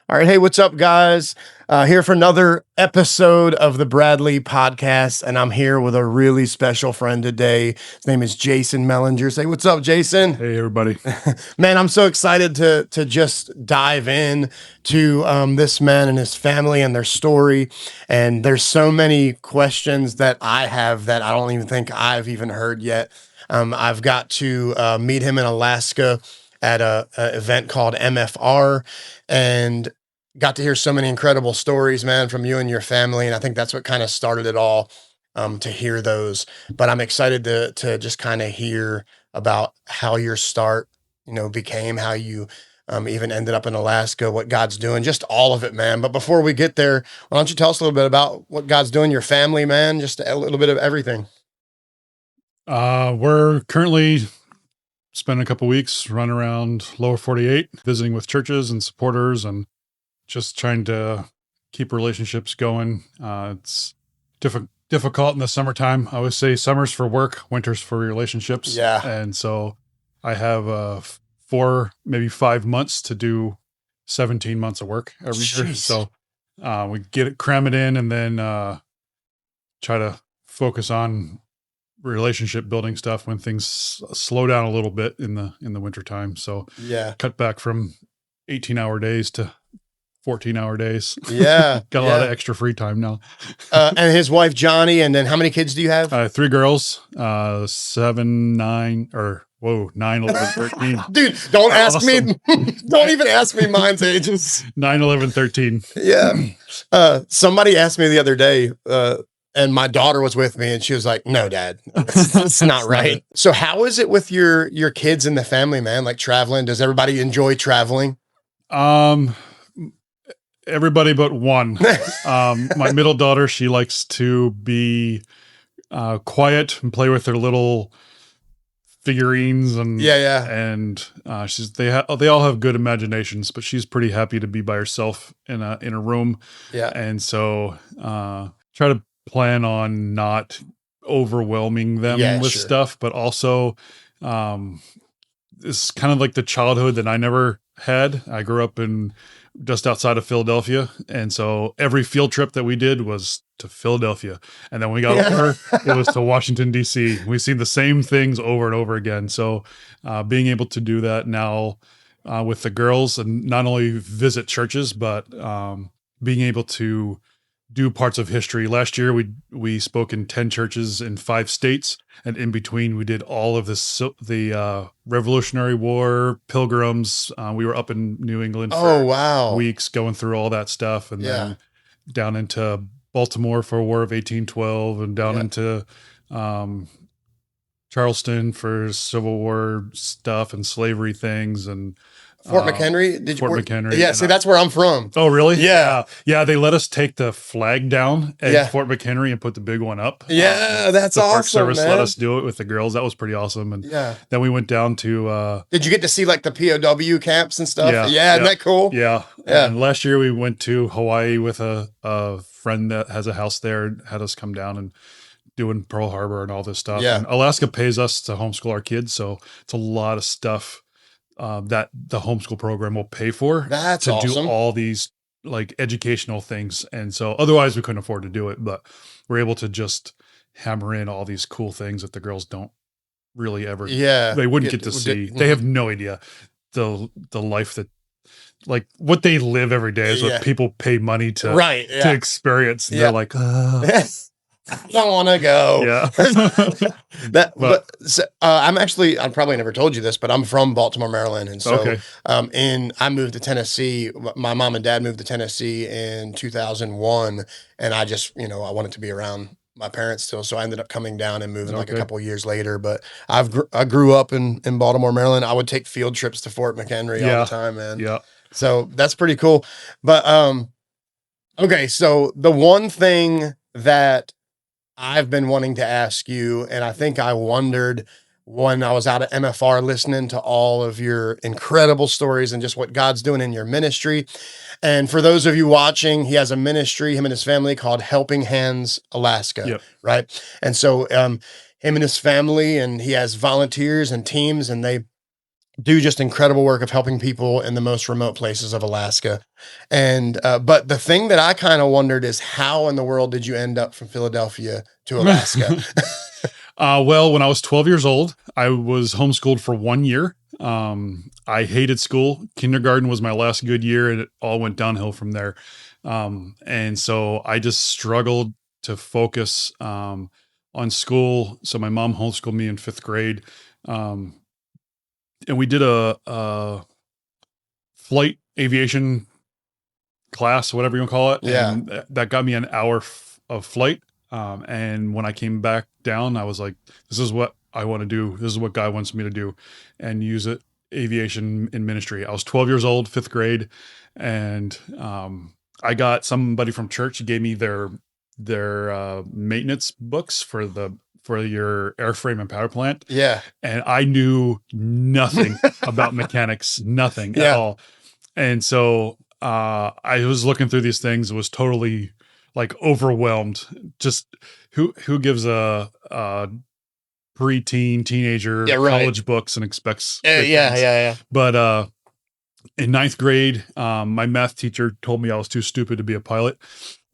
All right. Hey, what's up, guys? Here for another episode of the Bradley podcast. And I'm here with a really special friend today. His name is Jason Melinger. Say, what's up, Jason? Hey, everybody. Man, I'm so excited to just dive in to this man and his family and their story. And there's so many questions that I have that I don't even think I've even heard yet. I've got to meet him in Alaska at a event called MFR, and got to hear so many incredible stories, man, from you and your family. And I think that's what kind of started it all, to hear those. But I'm excited to just kind of hear about how your start, became, how you even ended up in Alaska, what God's doing, just all of it, man. But before we get there, why don't you tell us a little bit about what God's doing, your family, man, just a little bit of everything. We're currently spending a couple weeks running around lower 48, visiting with churches and supporters and just trying to keep relationships going. It's difficult in the summertime. I always say summer's for work, winter's for relationships. Yeah. And so I have 4, maybe 5 months to do 17 months of work every year. Jeez. So we cram it in, and then try to focus on relationship building stuff when things slow down a little bit in the winter time. So Yeah. cut back from 18-hour days to 14-hour days. Yeah. Got a lot of extra free time now. And his wife, Johnny. And then how many kids do you have? 3 girls, 7, 9, 9, 11, 13. Dude, don't ask Awesome. me. Don't even ask me mine's ages. 9, 11, 13. Yeah. Somebody asked me the other day, and my daughter was with me, and she was like, "No, Dad, it's not right." So how is it with your kids and the family, man? Like traveling? Does everybody enjoy traveling? Everybody but one. My middle daughter, she likes to be quiet and play with her little figurines and and they all have good imaginations, but she's pretty happy to be by herself in a room. Yeah. And so try to plan on not overwhelming them with stuff, but also it's kind of like the childhood that I never had. I grew up in just outside of Philadelphia, and so every field trip that we did was to Philadelphia, and then when we got older, it was to Washington, D.C. We've seen the same things over and over again. So being able to do that now with the girls, and not only visit churches, but being able to do parts of history. Last year, we spoke in 10 churches in 5 states, and in between, we did all of this, the Revolutionary War, pilgrims. We were up in New England for weeks going through all that stuff, and then down into Baltimore for War of 1812, and down into Charleston for Civil War stuff and slavery things, and Fort McHenry? McHenry. Yeah, see, that's where I'm from. Oh, really? Yeah. Yeah, they let us take the flag down at Fort McHenry and put the big one up. Yeah, that's the awesome, Park Service man. let us do it with the girls. That was pretty awesome. And then we went down to... Did you get to see like the POW camps and stuff? Yeah. Isn't that cool? Yeah. And last year we went to Hawaii with a friend that has a house there and had us come down and doing Pearl Harbor and all this stuff. Yeah. And Alaska pays us to homeschool our kids, so it's a lot of stuff that the homeschool program will pay for. That's to awesome. do all these like educational things. And so otherwise we couldn't afford to do it, but we're able to just hammer in all these cool things that the girls don't really ever, they wouldn't get to see. They have no idea the life that, like, what they live every day is what people pay money to experience. And they're like, I don't want to go. Yeah. I probably never told you this, but I'm from Baltimore, Maryland. And so, I moved to Tennessee. My mom and dad moved to Tennessee in 2001. And I just, I wanted to be around my parents still. So I ended up coming down and moving like a couple of years later, but I grew up in Baltimore, Maryland. I would take field trips to Fort McHenry all the time, man. Yeah. So that's pretty cool. But, okay. So the one thing that I've been wanting to ask you, and I think I wondered when I was out at MFR listening to all of your incredible stories and just what God's doing in your ministry. And for those of you watching, he has a ministry, him and his family, called Helping Hands Alaska, right? And so him and his family, and he has volunteers and teams, and they do just incredible work of helping people in the most remote places of Alaska. And but the thing that I kind of wondered is how in the world did you end up from Philadelphia to Alaska? Well, when I was 12 years old, I was homeschooled for 1 year. I hated school. Kindergarten was my last good year, and it all went downhill from there. And so I just struggled to focus on school. So my mom homeschooled me in 5th grade. Um, and we did a flight aviation class, whatever you want to call it. Yeah. And that got me an hour of flight. And when I came back down, I was like, this is what I want to do. This is what God wants me to do, and use it aviation in ministry. I was 12 years old, 5th grade. And I got somebody from church who gave me their maintenance books for your airframe and power plant. Yeah. And I knew nothing about mechanics, nothing at all. And so I was looking through these things, was totally like overwhelmed. Just who gives a preteen, teenager college books and expects yeah. But in 9th grade, my math teacher told me I was too stupid to be a pilot.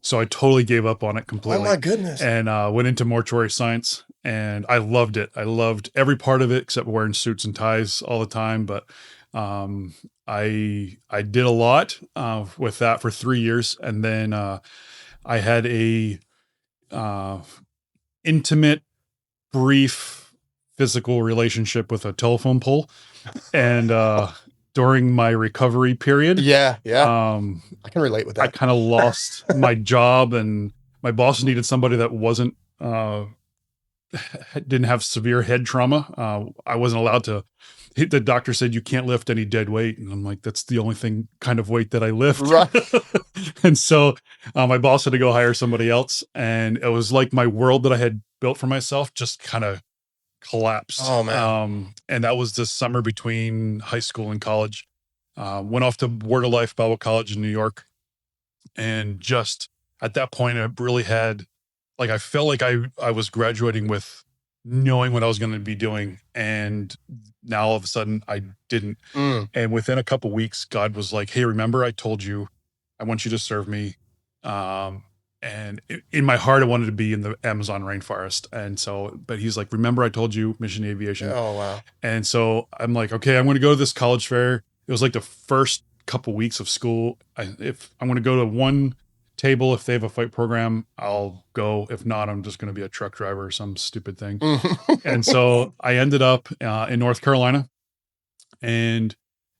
So I totally gave up on it completely. Oh my goodness. And went into mortuary science, and I loved it. I loved every part of it except wearing suits and ties all the time. But I did a lot with that for 3 years. And then I had a intimate, brief physical relationship with a telephone pole. And during my recovery period, I can relate with that. I kind of lost my job, and my boss needed somebody that wasn't didn't have severe head trauma. I wasn't allowed to. The doctor said you can't lift any dead weight, and I'm like, that's the only kind of weight that I lift. Right. And so my boss had to go hire somebody else, and it was like my world that I had built for myself just kind of collapsed. Oh man. And that was the summer between high school and college. Went off to Word of Life Bible College in New York, and just at that point, I really had, like, I felt like I was graduating with knowing what I was going to be doing, and now all of a sudden I didn't. And within a couple weeks, God was like, "Hey, remember I told you I want you to serve me." And in my heart, I wanted to be in the Amazon rainforest. And so, but he's like, "Remember I told you mission aviation." Oh wow. And so I'm like, okay, I'm going to go to this college fair. It was like the first couple weeks of school. If I'm going to go to one table, if they have a flight program, I'll go. If not, I'm just going to be a truck driver or some stupid thing. And so I ended up in North Carolina, and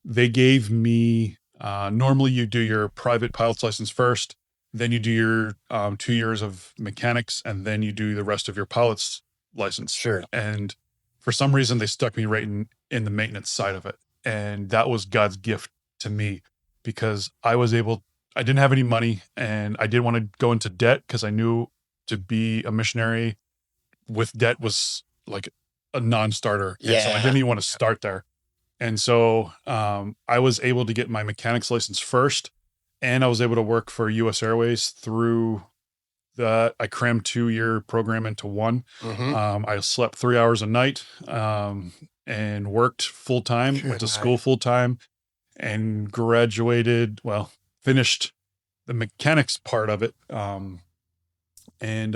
they gave me, normally you do your private pilot's license first, then you do your 2 years of mechanics, and then you do the rest of your pilot's license. Sure. And for some reason, they stuck me right in the maintenance side of it. And that was God's gift to me, because I didn't have any money, and I didn't want to go into debt, because I knew to be a missionary with debt was like a non-starter. Yeah. And so I didn't even want to start there. And so I was able to get my mechanics license first, and I was able to work for US Airways through that. I crammed 2-year program into one. I slept 3 hours a night and worked full time, went to school full time, and finished the mechanics part of it. And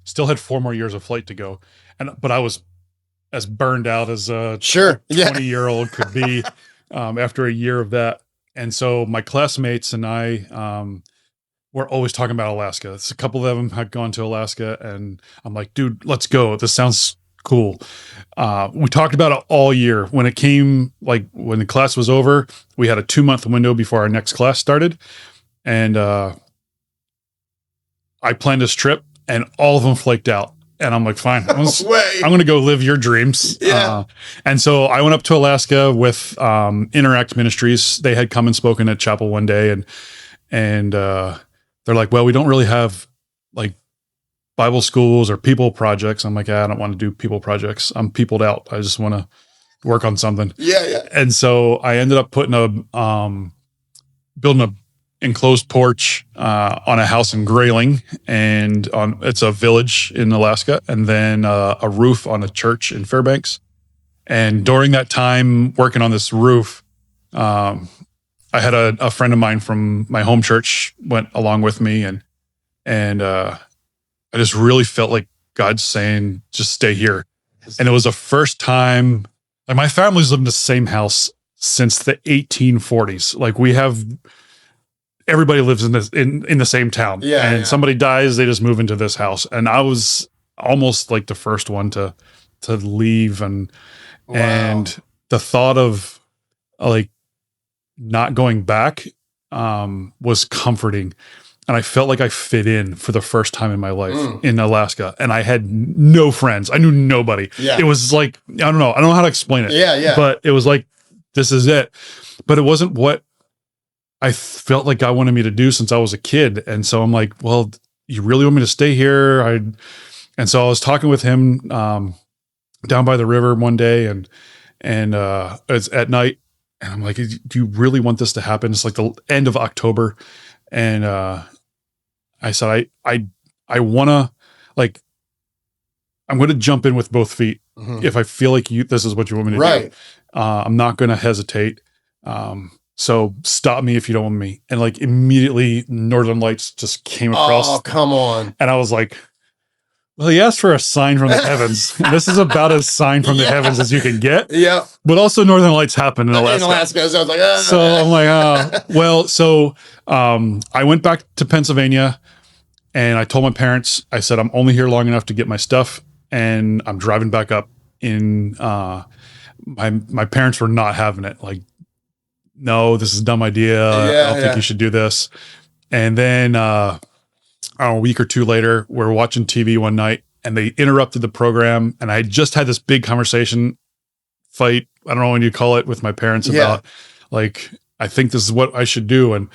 still had 4 more years of flight to go. But I was as burned out as a 20-year-old could be after a year of that. And so my classmates and I were always talking about Alaska. A couple of them had gone to Alaska, and I'm like, dude, let's go. This sounds cool. We talked about it all year. When it came, like when the class was over, we had a 2-month window before our next class started. And I planned this trip, and all of them flaked out. And I'm like, fine, I'm going to go live your dreams. Yeah. And so I went up to Alaska with Interact Ministries. They had come and spoken at chapel one day, and they're like, well, we don't really have like Bible schools or people projects. I'm like, I don't want to do people projects. I'm peopled out. I just want to work on something. Yeah. And so I ended up building a enclosed porch on a house in Grayling, and it's a village in Alaska, and then a roof on a church in Fairbanks. And during that time working on this roof, I had a friend of mine from my home church went along with me, and I just really felt like God's saying, just stay here. And it was the first time, like my family's lived in the same house since the 1840s. Like we have, everybody lives in this, in the same town. Yeah. And somebody dies, they just move into this house. And I was almost like the first one to leave. And, and the thought of like not going back, was comforting. And I felt like I fit in for the first time in my life in Alaska. And I had no friends. I knew nobody. Yeah. It was like, I don't know how to explain it. Yeah. But it was like, this is it. But it wasn't what I felt like God wanted me to do since I was a kid. And so I'm like, well, you really want me to stay here? And so I was talking with him down by the river one day, and it's at night. And I'm like, do you really want this to happen? It's like the end of October. And I said, I want to, like, I'm going to jump in with both feet. If I feel like this is what you want me to do. I'm not going to hesitate. So stop me if you don't want me. And like immediately Northern Lights just came across. Oh, come on. And I was like, well, he asked for a sign from the heavens. This is about as sign from the heavens as you can get. Yeah. But also Northern Lights happen in Alaska. So I was like, So I'm like, well, so I went back to Pennsylvania and I told my parents, I said, I'm only here long enough to get my stuff and I'm driving back up in, my parents were not having it. Like, no, this is a dumb idea. I don't think you should do this. And then, a week or two later, we're watching TV one night and they interrupted the program. And I just had this big conversation fight. I don't know what you call it with my parents about like, I think this is what I should do. And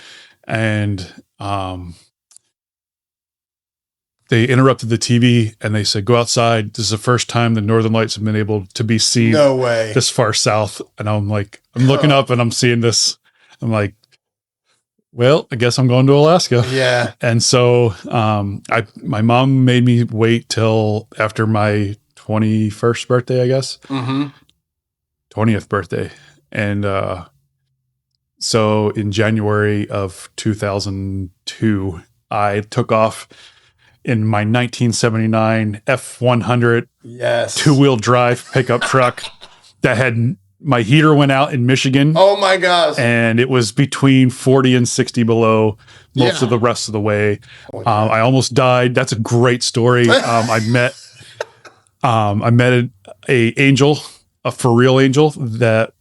they interrupted the TV and they said, go outside. This is the first time the Northern Lights have been able to be seen this far south. And I'm like, I'm looking up and I'm seeing this. I'm like, well, I guess I'm going to Alaska. Yeah. And so my mom made me wait till after my 21st birthday, I guess. 20th birthday. And so in January of 2002, I took off in my 1979 F100 two-wheel drive pickup truck that had my heater went out in Michigan. Oh my gosh. And it was between 40 and 60 below most of the rest of the way. I almost died. That's a great story. I met a angel, a for real angel that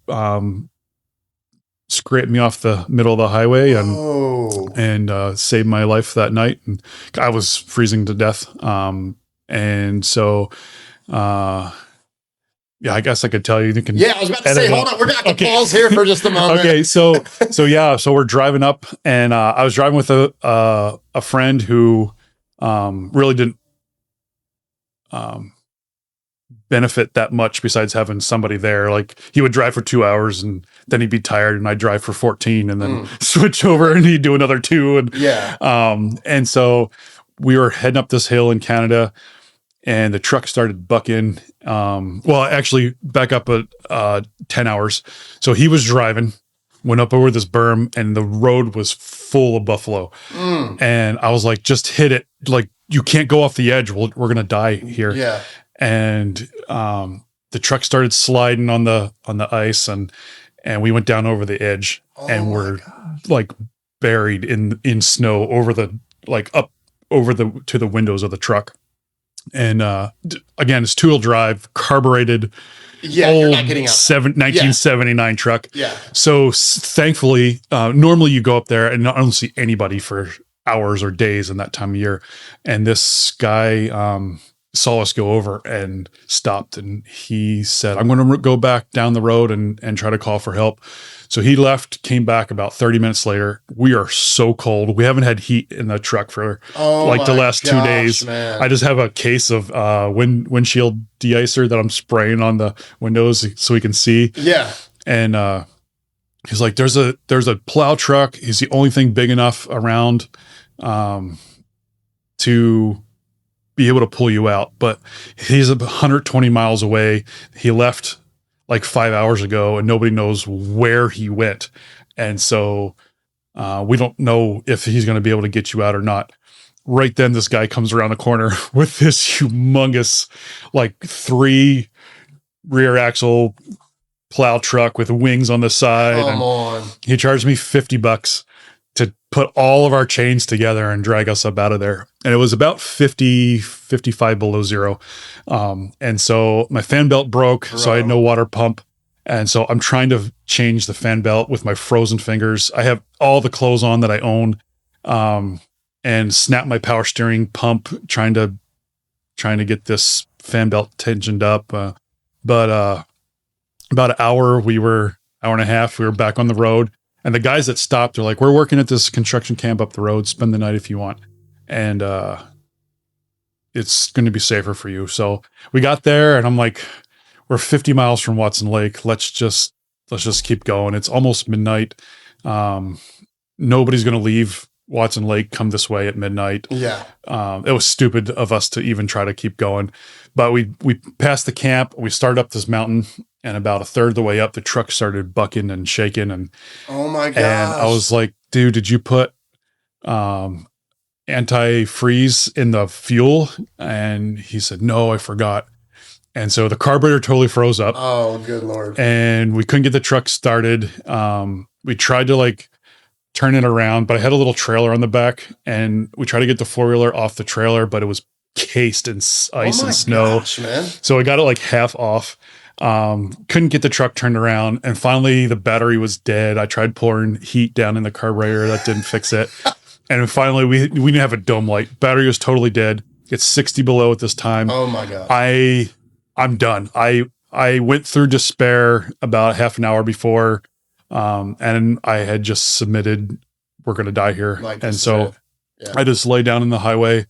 scraped me off the middle of the highway and saved my life that night. And I was freezing to death. And so, yeah, I guess I could tell you. You can. Yeah, I was about to say, hold on, we're gonna have to pause here for just a moment. Okay, so we're driving up, and I was driving with a friend who really didn't benefit that much besides having somebody there. Like he would drive for 2 hours, and then he'd be tired, and I'd drive for 14, and then switch over, and he'd do another 2, and and so we were heading up this hill in Canada. And the truck started bucking. Well, actually, back up at 10 hours. So he was driving, went up over this berm, and the road was full of buffalo. And I was like, just hit it. Like, you can't go off the edge. We're going to die here. Yeah. And the truck started sliding on the ice, and we went down over the edge, and we're like buried in snow over the, like up over to the windows of the truck. And again, it's 2-wheel drive, carbureted, old you're not getting out. 1979 truck. Yeah. So thankfully, normally you go up there and I don't see anybody for hours or days in that time of year. And this guy saw us go over and stopped, and he said, I'm going to go back down the road and try to call for help. So he left, came back about 30 minutes later. We are so cold. We haven't had heat in the truck for the last 2 days. Man. I just have a case of windshield de-icer that I'm spraying on the windows so we can see. Yeah. And he's like, there's a plow truck. He's the only thing big enough around to be able to pull you out. But he's 120 miles away. He left like 5 hours ago, and nobody knows where he went. And so we don't know if he's going to be able to get you out or not. Right then, this guy comes around the corner with this humongous, like 3 rear axle plow truck with wings on the side. Come on. He charged me $50 to put all of our chains together and drag us up out of there. And it was about 55 below zero. And so my fan belt broke, so I had no water pump. And so I'm trying to change the fan belt with my frozen fingers. I have all the clothes on that I own, and snap my power steering pump, trying to get this fan belt tensioned up. But about an hour and a half, we were back on the road. And the guys that stopped are like, we're working at this construction camp up the road. Spend the night if you want. And it's going to be safer for you. So we got there, and I'm like, we're 50 miles from Watson Lake. Let's just keep going. It's almost midnight. Nobody's going to leave Watson Lake come this way at midnight. Yeah. It was stupid of us to even try to keep going. But we passed the camp. We started up this mountain, and about a third of the way up, the truck started bucking and shaking. And oh my gosh. And I was like, dude, did you put antifreeze in the fuel? And he said, no, I forgot. And so the carburetor totally froze up. Oh, good Lord. And we couldn't get the truck started. We tried to like turn it around, but I had a little trailer on the back, and we tried to get the 4-wheeler off the trailer, but it was cased in ice and snow. Gosh, man. So I got it like half off. Couldn't get the truck turned around, and finally the battery was dead. I tried pouring heat down in the carburetor. That didn't fix it. And finally we didn't have a dome light. Battery was totally dead. It's 60 below at this time. Oh my God. I'm done. I went through despair about half an hour before, and I had just submitted, we're going to die here. Like, and so I just lay down in the highway,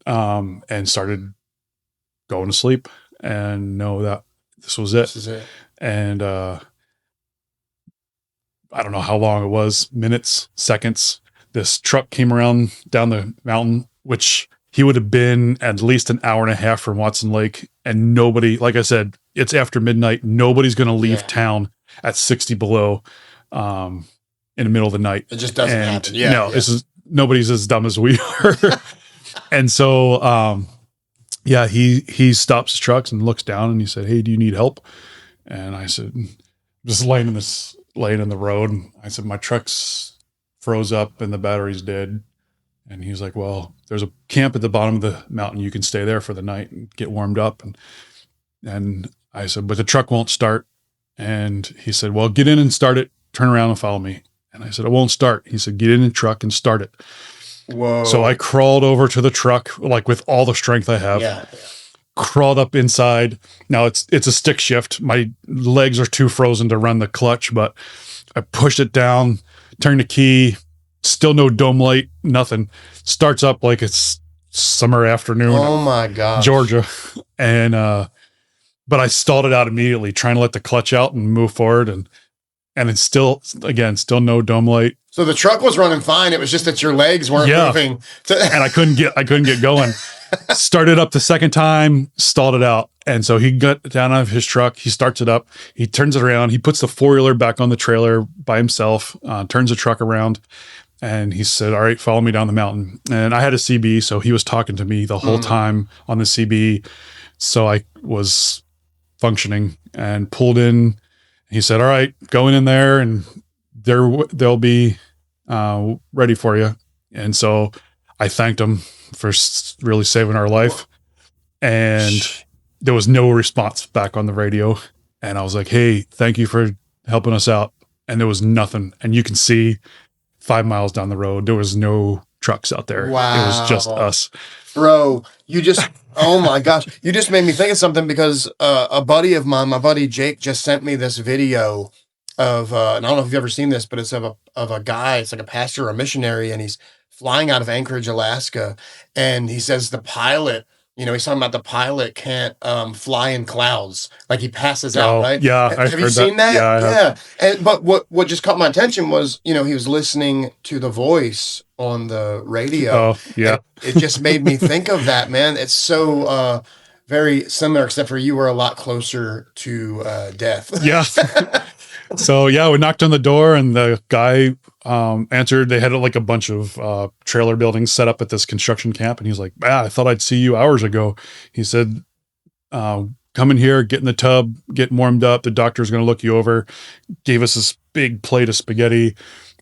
and started going to sleep, and know that this was it. This is it. And I don't know how long it was, minutes, seconds. This truck came around down the mountain, which he would have been at least an hour and a half from Watson Lake. And nobody, like I said, it's after midnight. Nobody's going to leave town at 60 below in the middle of the night. It just doesn't happen. Yeah. No, nobody's as dumb as we are. And so, he stops his trucks and looks down, and he said, hey, do you need help? And I said, just laying in the road. I said, my truck's froze up and the battery's dead. And he was like, well, there's a camp at the bottom of the mountain. You can stay there for the night and get warmed up. And I said, but the truck won't start. And he said, well, get in and start it. Turn around and follow me. And I said, it won't start. He said, get in the truck and start it. Whoa. So I crawled over to the truck, like with all the strength I have. Yeah. Crawled up inside. Now it's a stick shift. My legs are too frozen to run the clutch, but I pushed it down, turned the key, still no dome light, nothing. Starts up like it's summer afternoon. Oh my God. Georgia. And but I stalled it out immediately, trying to let the clutch out and move forward, and it's still no dome light. So the truck was running fine. It was just that your legs weren't moving. And I couldn't get going. Started up the second time, stalled it out. And so he got down out of his truck. He starts it up. He turns it around. He puts the 4-wheeler back on the trailer by himself, turns the truck around. And he said, all right, follow me down the mountain. And I had a CB, so he was talking to me the whole time on the CB. So I was functioning and pulled in. He said, all right, going in there, and they'll be ready for you. And so I thanked him for really saving our life. And there was no response back on the radio. And I was like, hey, thank you for helping us out. And there was nothing. And you can see 5 miles down the road, there was no trucks out there. Wow. It was just us. Bro, oh my gosh. You just made me think of something, because a buddy of mine, my buddy Jake, just sent me this video of, and I don't know if you've ever seen this, but it's of a guy, it's like a pastor or a missionary, and he's flying out of Anchorage, Alaska. And he says the pilot, he's talking about the pilot can't fly in clouds. Like he passes out, right? Yeah. Have you seen that? Yeah. But what just caught my attention was, he was listening to the voice on the radio. Oh, yeah. It just made me think of that, man. It's so very similar, except for you were a lot closer to death. Yeah. So yeah, we knocked on the door and the guy answered. They had like a bunch of trailer buildings set up at this construction camp. And he's like, I thought I'd see you hours ago. He said, come in here, get in the tub, get warmed up. The doctor's going to look you over. Gave us this big plate of spaghetti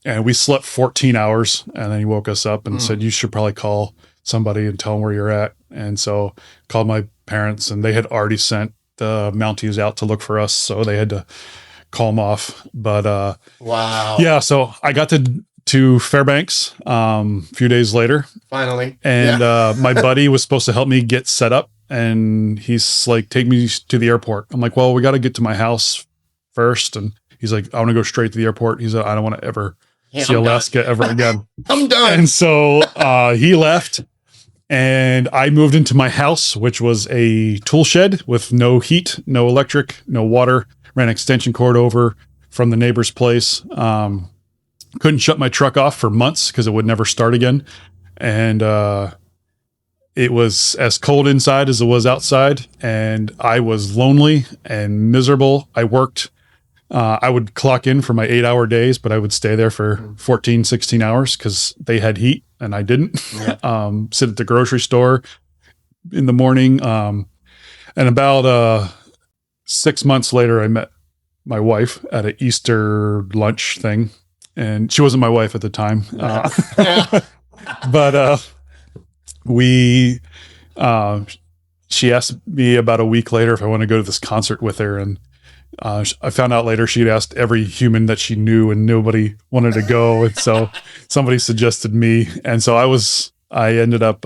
and we slept 14 hours. And then he woke us up and said, you should probably call somebody and tell them where you're at. And so called my parents and they had already sent the Mounties out to look for us. So they had to call them off. But wow. Yeah. So I got to Fairbanks a few days later. Finally. And my buddy was supposed to help me get set up. And he's like, take me to the airport. I'm like, well, we got to get to my house first. And he's like, I want to go straight to the airport. He's like, I don't want to ever see Alaska ever again. I'm done. And so he left and I moved into my house, which was a tool shed with no heat, no electric, no water, ran an extension cord over from the neighbor's place. Couldn't shut my truck off for months because it would never start again. And it was as cold inside as it was outside. And I was lonely and miserable. I worked. I would clock in for my 8-hour days, but I would stay there for 14, 16 hours because they had heat and I didn't. Yeah. Sit at the grocery store in the morning. And about 6 months later, I met my wife at an Easter lunch thing. And she wasn't my wife at the time. But she asked me about a week later if I want to go to this concert with her. And I found out later she'd asked every human that she knew and nobody wanted to go. And so somebody suggested me. And so I ended up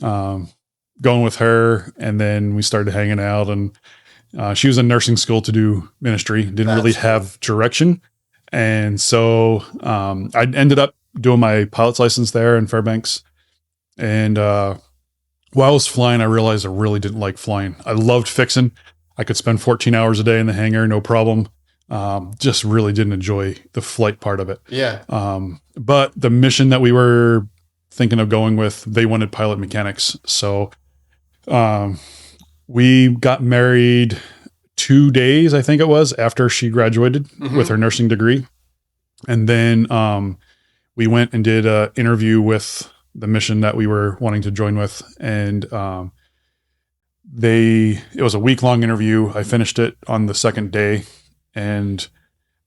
going with her. And then we started hanging out and she was in nursing school to do ministry, didn't really have direction. And so I ended up doing my pilot's license there in Fairbanks. And while I was flying, I realized I really didn't like flying. I loved fixing. I could spend 14 hours a day in the hangar, no problem. Just really didn't enjoy the flight part of it. Yeah. But the mission that we were thinking of going with, they wanted pilot mechanics. So we got married 2 days, I think it was, after she graduated with her nursing degree. And then we went and did an interview with the mission that we were wanting to join with. And it was a week-long interview. I finished it on the second day. And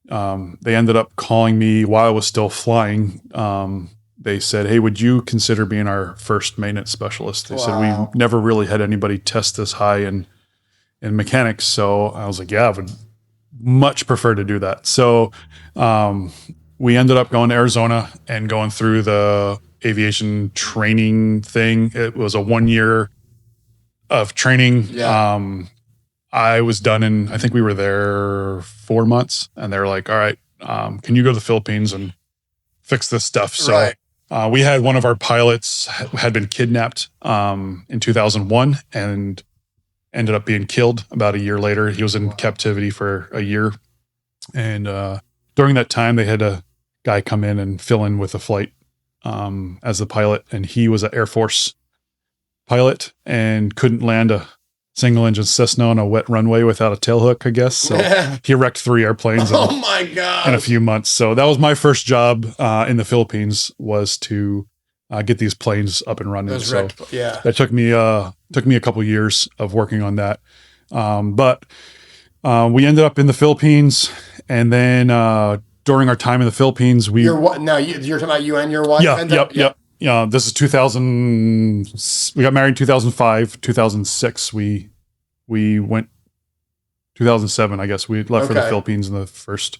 they ended up calling me while I was still flying. They said, hey, would you consider being our first maintenance specialist? They said, we never really had anybody test this high in mechanics. So I was like, yeah, I would much prefer to do that. So we ended up going to Arizona and going through the aviation training thing. It was a 1 year of training. Yeah. I was done I think we were there 4 months and they're like, all right, can you go to the Philippines and fix this stuff? So we had one of our pilots had been kidnapped in 2001 and ended up being killed about a year later. He was in captivity for a year. And during that time, they had a guy come in and fill in with the flight as the pilot. And he was an Air Force pilot and couldn't land a single engine Cessna on a wet runway without a tailhook, I guess. So he wrecked 3 airplanes in a few months. So that was my first job in the Philippines, was to get these planes up and running. So that took me a couple years of working on that. But we ended up in the Philippines, and then during our time in the Philippines, you're talking about you and your wife? Yep. Yeah, this is 2000. We got married in 2005. 2006, we went. 2007, I guess we left for the Philippines in the first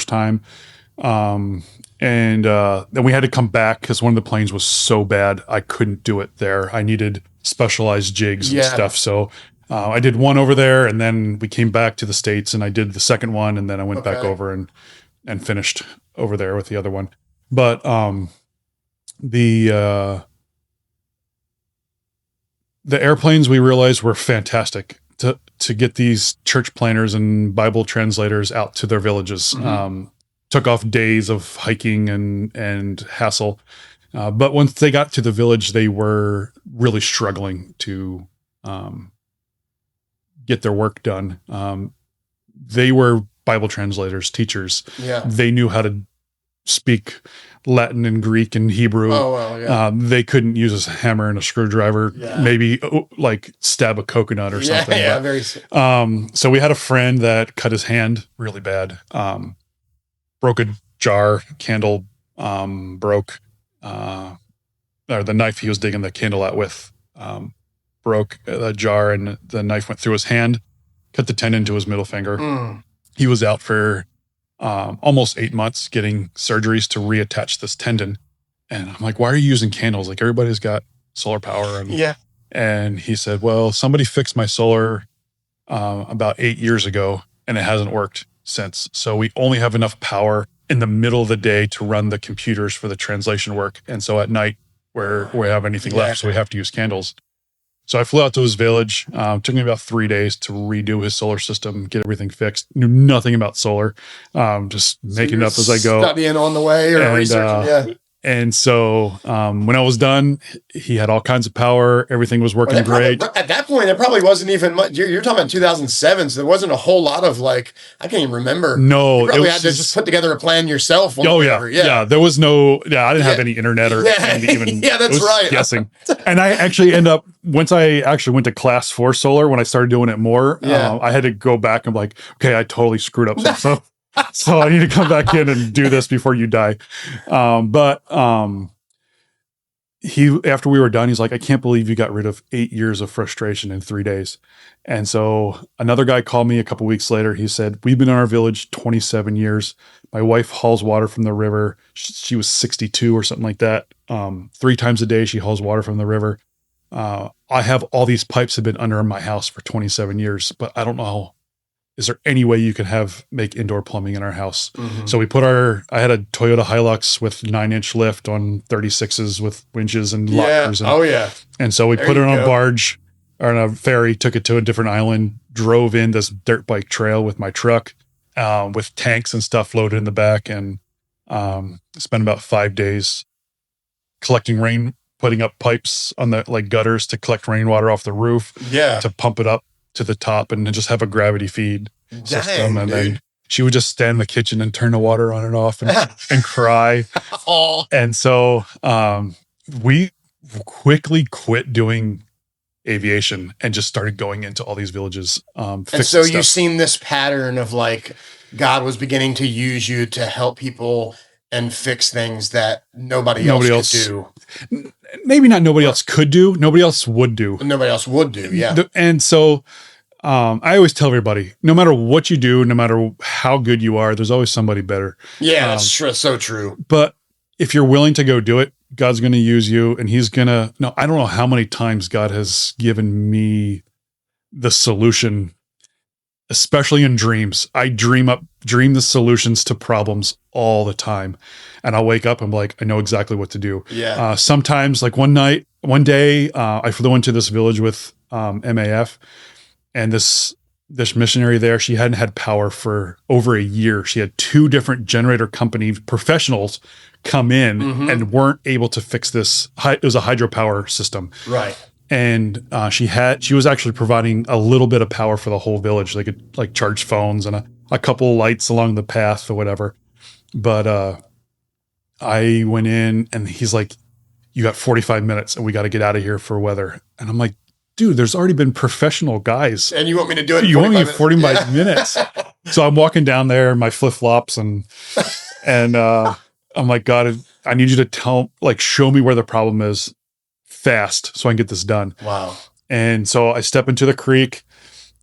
time, and then we had to come back because one of the planes was so bad I couldn't do it there. I needed specialized jigs and stuff. So I did one over there, and then we came back to the States, and I did the second one, and then I went back over and finished over there with the other one. But the airplanes, we realized, were fantastic to get these church planners and Bible translators out to their villages. Took off days of hiking and hassle. But once they got to the village, they were really struggling to get their work done. They were Bible translators, teachers. Yeah. They knew how to speak Latin and Greek and Hebrew. Oh, well, yeah. They couldn't use a hammer and a screwdriver, maybe like stab a coconut or something. Yeah, but, so we had a friend that cut his hand really bad. Broke a jar, candle broke, or the knife he was digging the candle out with broke the jar, and the knife went through his hand, cut the tendon to his middle finger. He was out for almost 8 months getting surgeries to reattach this tendon. And I'm like, why are you using candles? Like, everybody's got solar power. And he said, well, somebody fixed my solar about 8 years ago, and it hasn't worked since. So we only have enough power in the middle of the day to run the computers for the translation work. And so at night, where we have anything left, so we have to use candles. So I flew out to his village. Took me about 3 days to redo his solar system, get everything fixed. Knew nothing about solar, just making it up as I go. Studying on the way or researching, And so when I was done, he had all kinds of power. Everything was working great. At that point, it probably wasn't even much. You're talking about 2007, so there wasn't a whole lot of like, I can't even remember. No. You probably had to just put together a plan yourself. Yeah. There was no, I didn't have any internet or even. Yeah, that's right. Guessing. And I actually once I actually went to class for solar, when I started doing it more, I had to go back and like, okay, I totally screwed up some stuff. So I need to come back in and do this before you die. After we were done, he's like, I can't believe you got rid of 8 years of frustration in 3 days. And so another guy called me a couple weeks later. He said, we've been in our village 27 years. My wife hauls water from the river. She was 62 or something like that. 3 times a day, she hauls water from the river. I have all these pipes have been under my house for 27 years, but I don't know. Is there any way you can make indoor plumbing in our house? So we I had a Toyota Hilux with 9-inch lift on 36s with winches and lockers. And so we put it on a barge or on a ferry, took it to a different island, drove in this dirt bike trail with my truck, with tanks and stuff loaded in the back, and spent about 5 days collecting rain, putting up pipes on the gutters to collect rainwater off the roof, to pump it up to the top and just have a gravity feed system. And then she would just stand in the kitchen and turn the water on and off and cry. And so we quickly quit doing aviation and just started going into all these villages. And so you've seen this pattern of like God was beginning to use you to help people and fix things that nobody else could do. Maybe not nobody else could do. Nobody else would do. Nobody else would do, yeah. And so I always tell everybody, no matter what you do, no matter how good you are, there's always somebody better. Yeah, that's so true. But if you're willing to go do it, God's going to use you, and he's going to, I don't know how many times God has given me the solution, especially in dreams. I dream the solutions to problems all the time. And I'll wake up and be like, I know exactly what to do. Yeah. Sometimes like one day, I flew into this village with MAF, and this missionary there, she hadn't had power for over a year. She had 2 different generator company professionals come in and weren't able to fix this. It was a hydropower system. Right. And she was actually providing a little bit of power for the whole village. They could like charge phones and a couple lights along the path or whatever. But I went in and he's like, you got 45 minutes and we got to get out of here for weather. And I'm like, dude, there's already been professional guys. And you want me to do it? You want me 45 minutes? So I'm walking down there in my flip-flops and I'm like, God, I need you to show me where the problem is fast so I can get this done. Wow. And so I step into the creek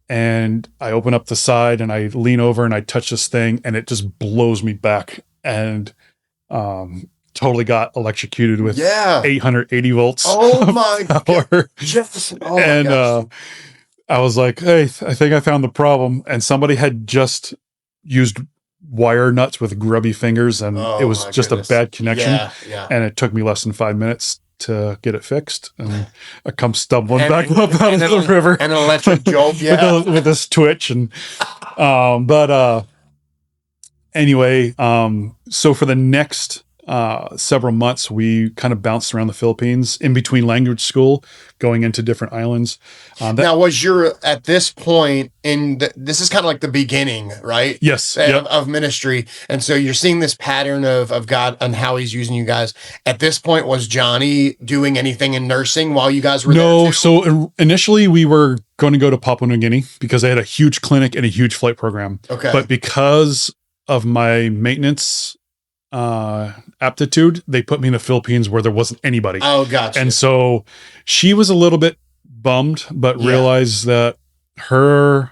and I open up the side and I lean over and I touch this thing and it just blows me back and totally got electrocuted with 880 volts. Oh my power. God. Oh and I was like, hey, I think I found the problem. And somebody had just used wire nuts with grubby fingers and it was just a bad connection. Yeah. And it took me less than 5 minutes to get it fixed. And I come stumbling back up out of the river. And an electric jolt, with this twitch. And anyway, so for the next several months, we kind of bounced around the Philippines in between language school, going into different islands. Now, was your at this point this is kind of like the beginning, right? Yes. Yep. Of ministry, and so you're seeing this pattern of God and how He's using you guys. At this point, was Johnny doing anything in nursing while you guys were there? No. Too? So initially, we were going to go to Papua New Guinea because they had a huge clinic and a huge flight program. Okay, but because of my maintenance aptitude, they put me in the Philippines where there wasn't anybody. Oh, gotcha. And so she was a little bit bummed, but realized that her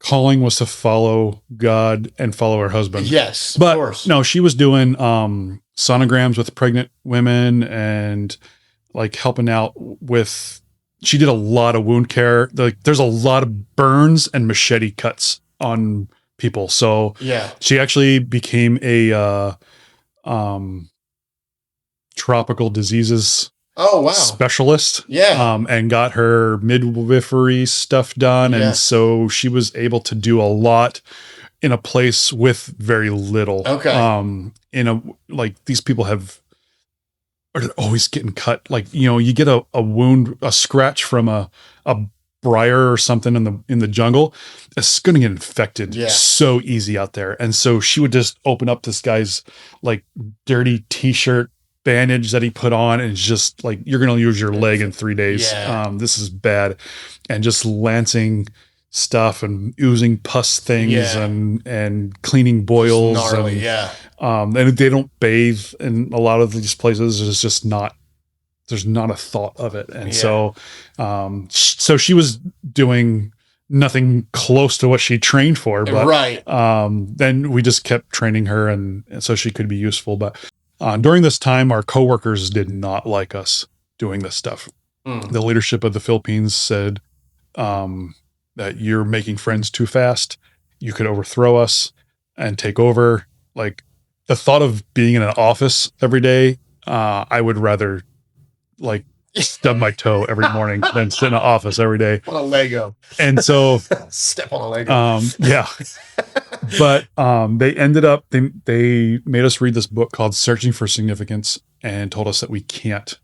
calling was to follow God and follow her husband. Yes, but of course. No, she was doing sonograms with pregnant women and like helping out with. She did a lot of wound care. Like there's a lot of burns and machete cuts on people. So yeah, she actually became a tropical diseases specialist. Yeah. And got her midwifery stuff done. Yeah. And so she was able to do a lot in a place with very little. Okay. Like these people are always getting cut. Like, you get a wound, a scratch from a briar or something in the jungle, it's going to get infected so easy out there. And so she would just open up this guy's like dirty t-shirt bandage that he put on, and it's just like, you're going to lose your leg in 3 days. Yeah. This is bad. And just lancing stuff and oozing pus things and cleaning boils. Gnarly, and they don't bathe in a lot of these places. It's just not, there's not a thought of it. And so she was doing nothing close to what she trained for, but then we just kept training her and so she could be useful. But during this time, our coworkers did not like us doing this stuff. The leadership of the Philippines said that you're making friends too fast. You could overthrow us and take over. Like the thought of being in an office every day, I would rather like stub my toe every morning than sit in an office every day. On a Lego. And so step on a Lego. But they ended up, they made us read this book called Searching for Significance and told us that we can't,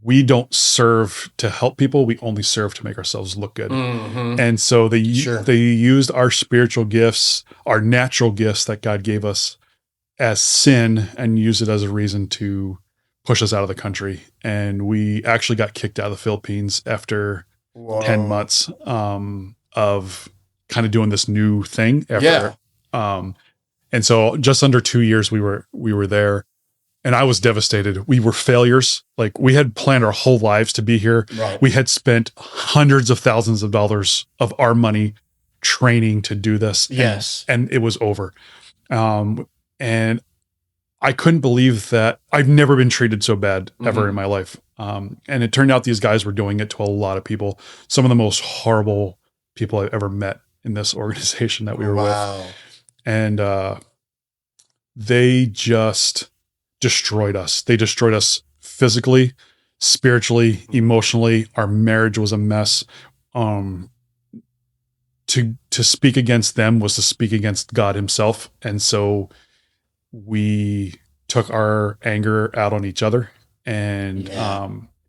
we don't serve to help people. We only serve to make ourselves look good. Mm-hmm. And so they used our spiritual gifts, our natural gifts that God gave us as sin, and use it as a reason to push us out of the country. And we actually got kicked out of the Philippines after 10 months of kind of doing this new thing. And so just under 2 years we were there, and I was devastated. We were failures. Like we had planned our whole lives to be here. Right. We had spent hundreds of thousands of dollars of our money training to do this. Yes. And it was over. And I couldn't believe that. I've never been treated so bad ever in my life. And it turned out these guys were doing it to a lot of people. Some of the most horrible people I've ever met in this organization that we were with. And they just destroyed us. They destroyed us physically, spiritually, emotionally. Our marriage was a mess. To speak against them was to speak against God himself. And so we took our anger out on each other, and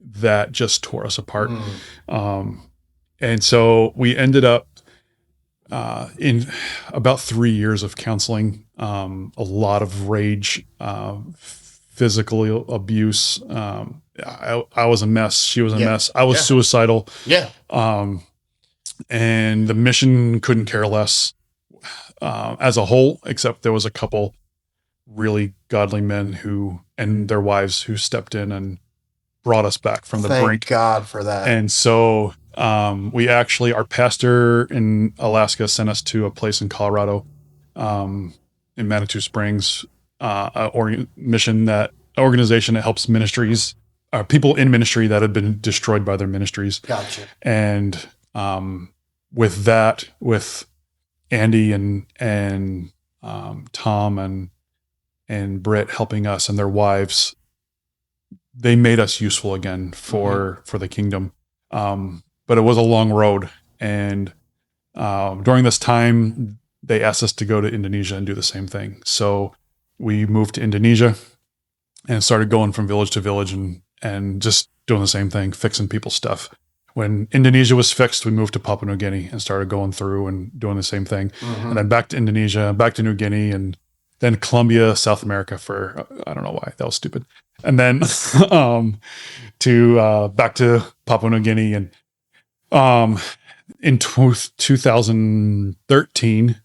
that just tore us apart. And so we ended up in about 3 years of counseling, a lot of rage, physical abuse. I was a mess. She was a mess. I was suicidal. And the mission couldn't care less as a whole, except there was a couple really godly men and their wives who stepped in and brought us back from the brink. Thank God for that. And so our pastor in Alaska sent us to a place in Colorado, in Manitou Springs, organization that helps ministries, people in ministry that have been destroyed by their ministries. Gotcha. And with Andy and Tom and Britt helping us and their wives, they made us useful again for the kingdom. But it was a long road. And during this time, they asked us to go to Indonesia and do the same thing. So we moved to Indonesia and started going from village to village and just doing the same thing, fixing people's stuff. When Indonesia was fixed, we moved to Papua New Guinea and started going through and doing the same thing. And then back to Indonesia, back to New Guinea, and then Colombia, South America for, I don't know why, that was stupid. And then to back to Papua New Guinea. And in 2013,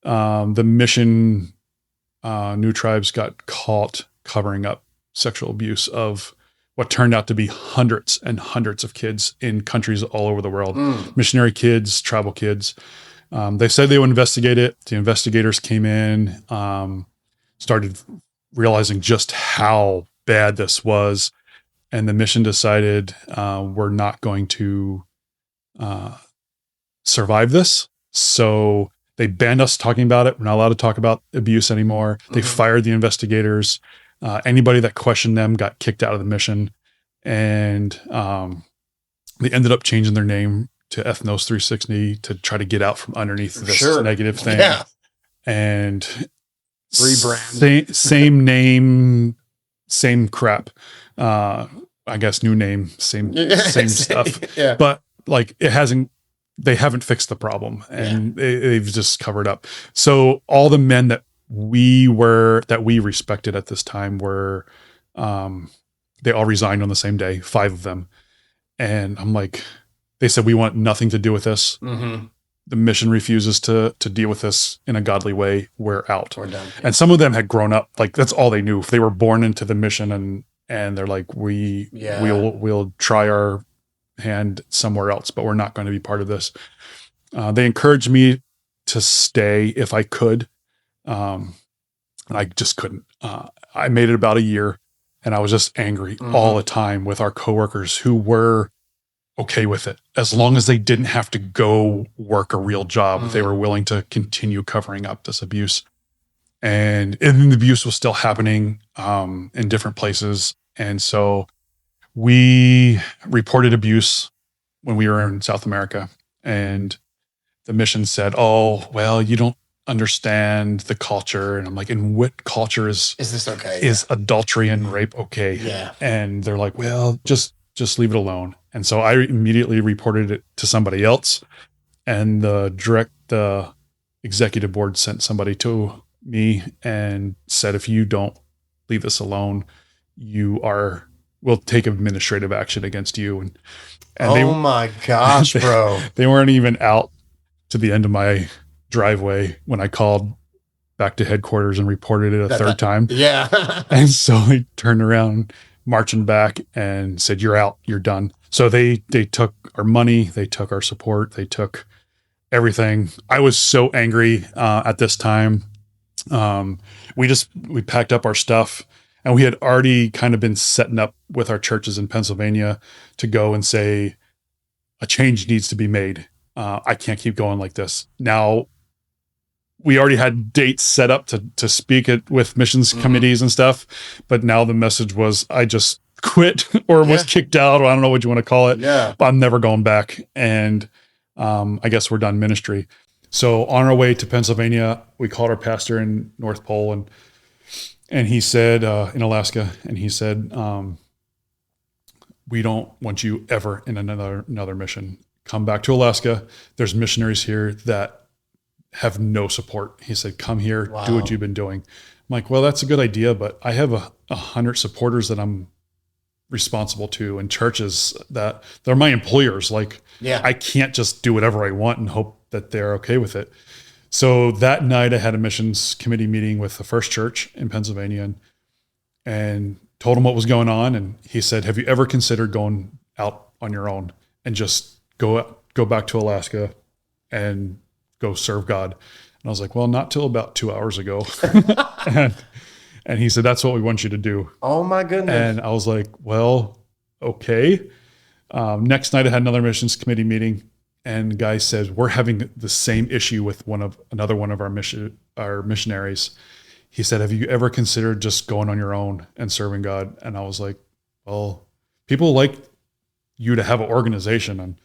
the mission New Tribes got caught covering up sexual abuse of what turned out to be hundreds and hundreds of kids in countries all over the world. Missionary kids, tribal kids. They said they would investigate it. The investigators came in, started realizing just how bad this was. And the mission decided we're not going to survive this. So they banned us talking about it. We're not allowed to talk about abuse anymore. They fired the investigators. Anybody that questioned them got kicked out of the mission. And they ended up changing their name to Ethnos 360 to try to get out from underneath this negative thing. Yeah. And rebrand. Same name, same crap. I guess new name, same stuff. Yeah. But like they haven't fixed the problem, and they've just covered up. So all the men that we respected at this time were, they all resigned on the same day, 5 of them. And I'm like, they said, we want nothing to do with this. The mission refuses to deal with this in a godly way. We're out. We're done. And some of them had grown up. Like that's all they knew. They were born into the mission, and they're like, we'll try our hand somewhere else, but we're not going to be part of this. They encouraged me to stay if I could. And I just couldn't. I made it about a year, and I was just angry all the time with our coworkers who were okay with it. As long as they didn't have to go work a real job, they were willing to continue covering up this abuse. And the abuse was still happening in different places. And so we reported abuse when we were in South America, and the mission said, oh, well, you don't understand the culture. And I'm like, in what culture is this okay? Is adultery and rape okay? Yeah. And they're like, well, just leave it alone. And so I immediately reported it to somebody else, and the executive board sent somebody to me and said, if you don't leave this alone, we'll take administrative action against you. And oh my gosh, bro. They weren't even out to the end of my driveway when I called back to headquarters and reported it a third time. Yeah. And so they turned around, marching back, and said, you're out, you're done. So they took our money, they took our support, they took everything. I was so angry at this time. We packed up our stuff, and we had already kind of been setting up with our churches in Pennsylvania to go and say, a change needs to be made. I can't keep going like this. Now, we already had dates set up to speak it with missions committees and stuff, but now the message was, I just quit or was kicked out, or I don't know what you want to call it. Yeah. But I'm never going back. And I guess we're done ministry. So on our way to Pennsylvania, we called our pastor in North Pole, and he said, in Alaska, and he said, we don't want you ever in another mission. Come back to Alaska. There's missionaries here that have no support. He said, come here, do what you've been doing. I'm like, well, that's a good idea, but I have 100 supporters that I'm responsible to, and churches that they're my employers. Like, I can't just do whatever I want and hope that they're okay with it. So that night I had a missions committee meeting with the First Church in Pennsylvania, and told him what was going on. And he said, have you ever considered going out on your own and just go back to Alaska and go serve God? And I was like, well, not till about 2 hours ago. and he said, that's what we want you to do. Oh my goodness. And I was like, well, okay. Next night I had another missions committee meeting, and the guy says, we're having the same issue with another one of our missionaries. He said, have you ever considered just going on your own and serving God? And I was like, well, people like you to have an organization.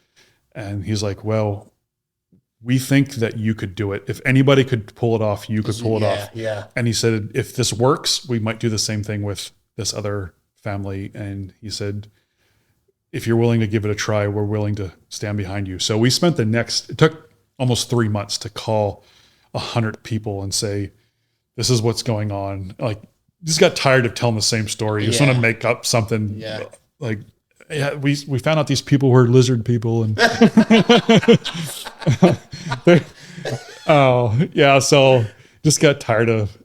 And he's like, well, we think that you could do it. If anybody could pull it off, you could pull it off. Yeah. And he said, if this works, we might do the same thing with this other family. And he said, if you're willing to give it a try, we're willing to stand behind you. So we spent it took almost 3 months to call 100 people and say, this is what's going on. Like, just got tired of telling the same story. You just want to make up something. Yeah. Like, yeah, we found out these people were lizard people, and oh yeah, so just got tired of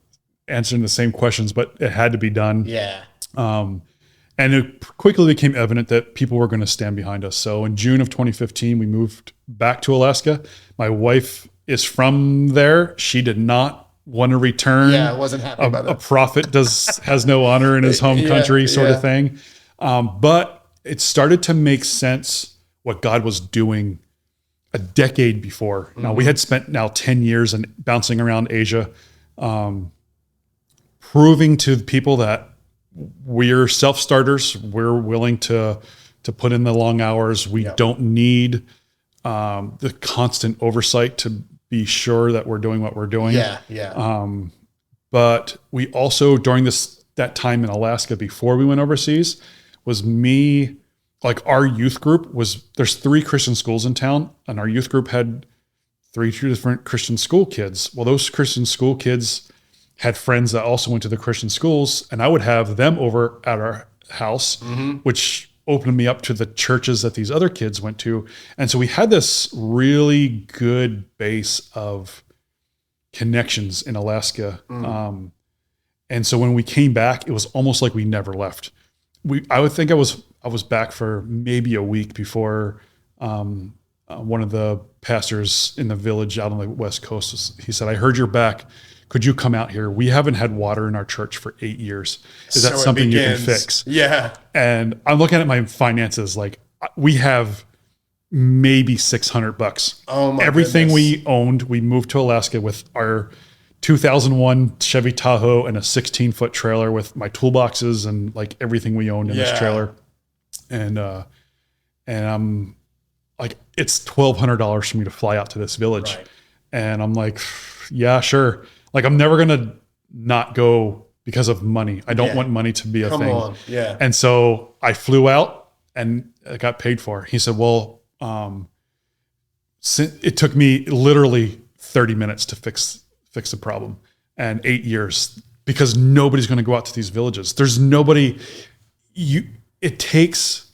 answering the same questions, but it had to be done. Yeah. And it quickly became evident that people were going to stand behind us. So in June of 2015, we moved back to Alaska. My wife is from there. She did not want to return. Yeah, I wasn't happy about that. A prophet has no honor in his home country, sort of thing. But it started to make sense what God was doing a decade before. Now, we had spent 10 years and bouncing around Asia, proving to people that we're self-starters. We're willing to put in the long hours. We don't need the constant oversight to be sure that we're doing what we're doing. But we also, during that time in Alaska before we went overseas, was me, like our youth group there's 3 Christian schools in town, and our youth group had 3 different Christian school kids. Well, those Christian school kids had friends that also went to the Christian schools, and I would have them over at our house, which opened me up to the churches that these other kids went to. And so we had this really good base of connections in Alaska. And so when we came back, it was almost like we never left. I would think I was back for maybe a week before one of the pastors in the village out on the West Coast, he said, I heard you're back. Could you come out here? We haven't had water in our church for 8 years. Is that something you can fix? Yeah. And I'm looking at my finances. Like, we have maybe $600. Oh my Everything goodness. we owned, we moved to Alaska with our 2001 Chevy Tahoe and a 16-foot trailer with my toolboxes and like everything we owned in this trailer. And I'm like, it's $1,200 for me to fly out to this village. Right. And I'm like, yeah, sure. Like, I'm never going to not go because of money. I don't want money to be a thing. Come on. Yeah. And so I flew out and it got paid for. He said, well, it took me literally 30 minutes to fix the problem, and 8 years, because nobody's going to go out to these villages. There's nobody. It takes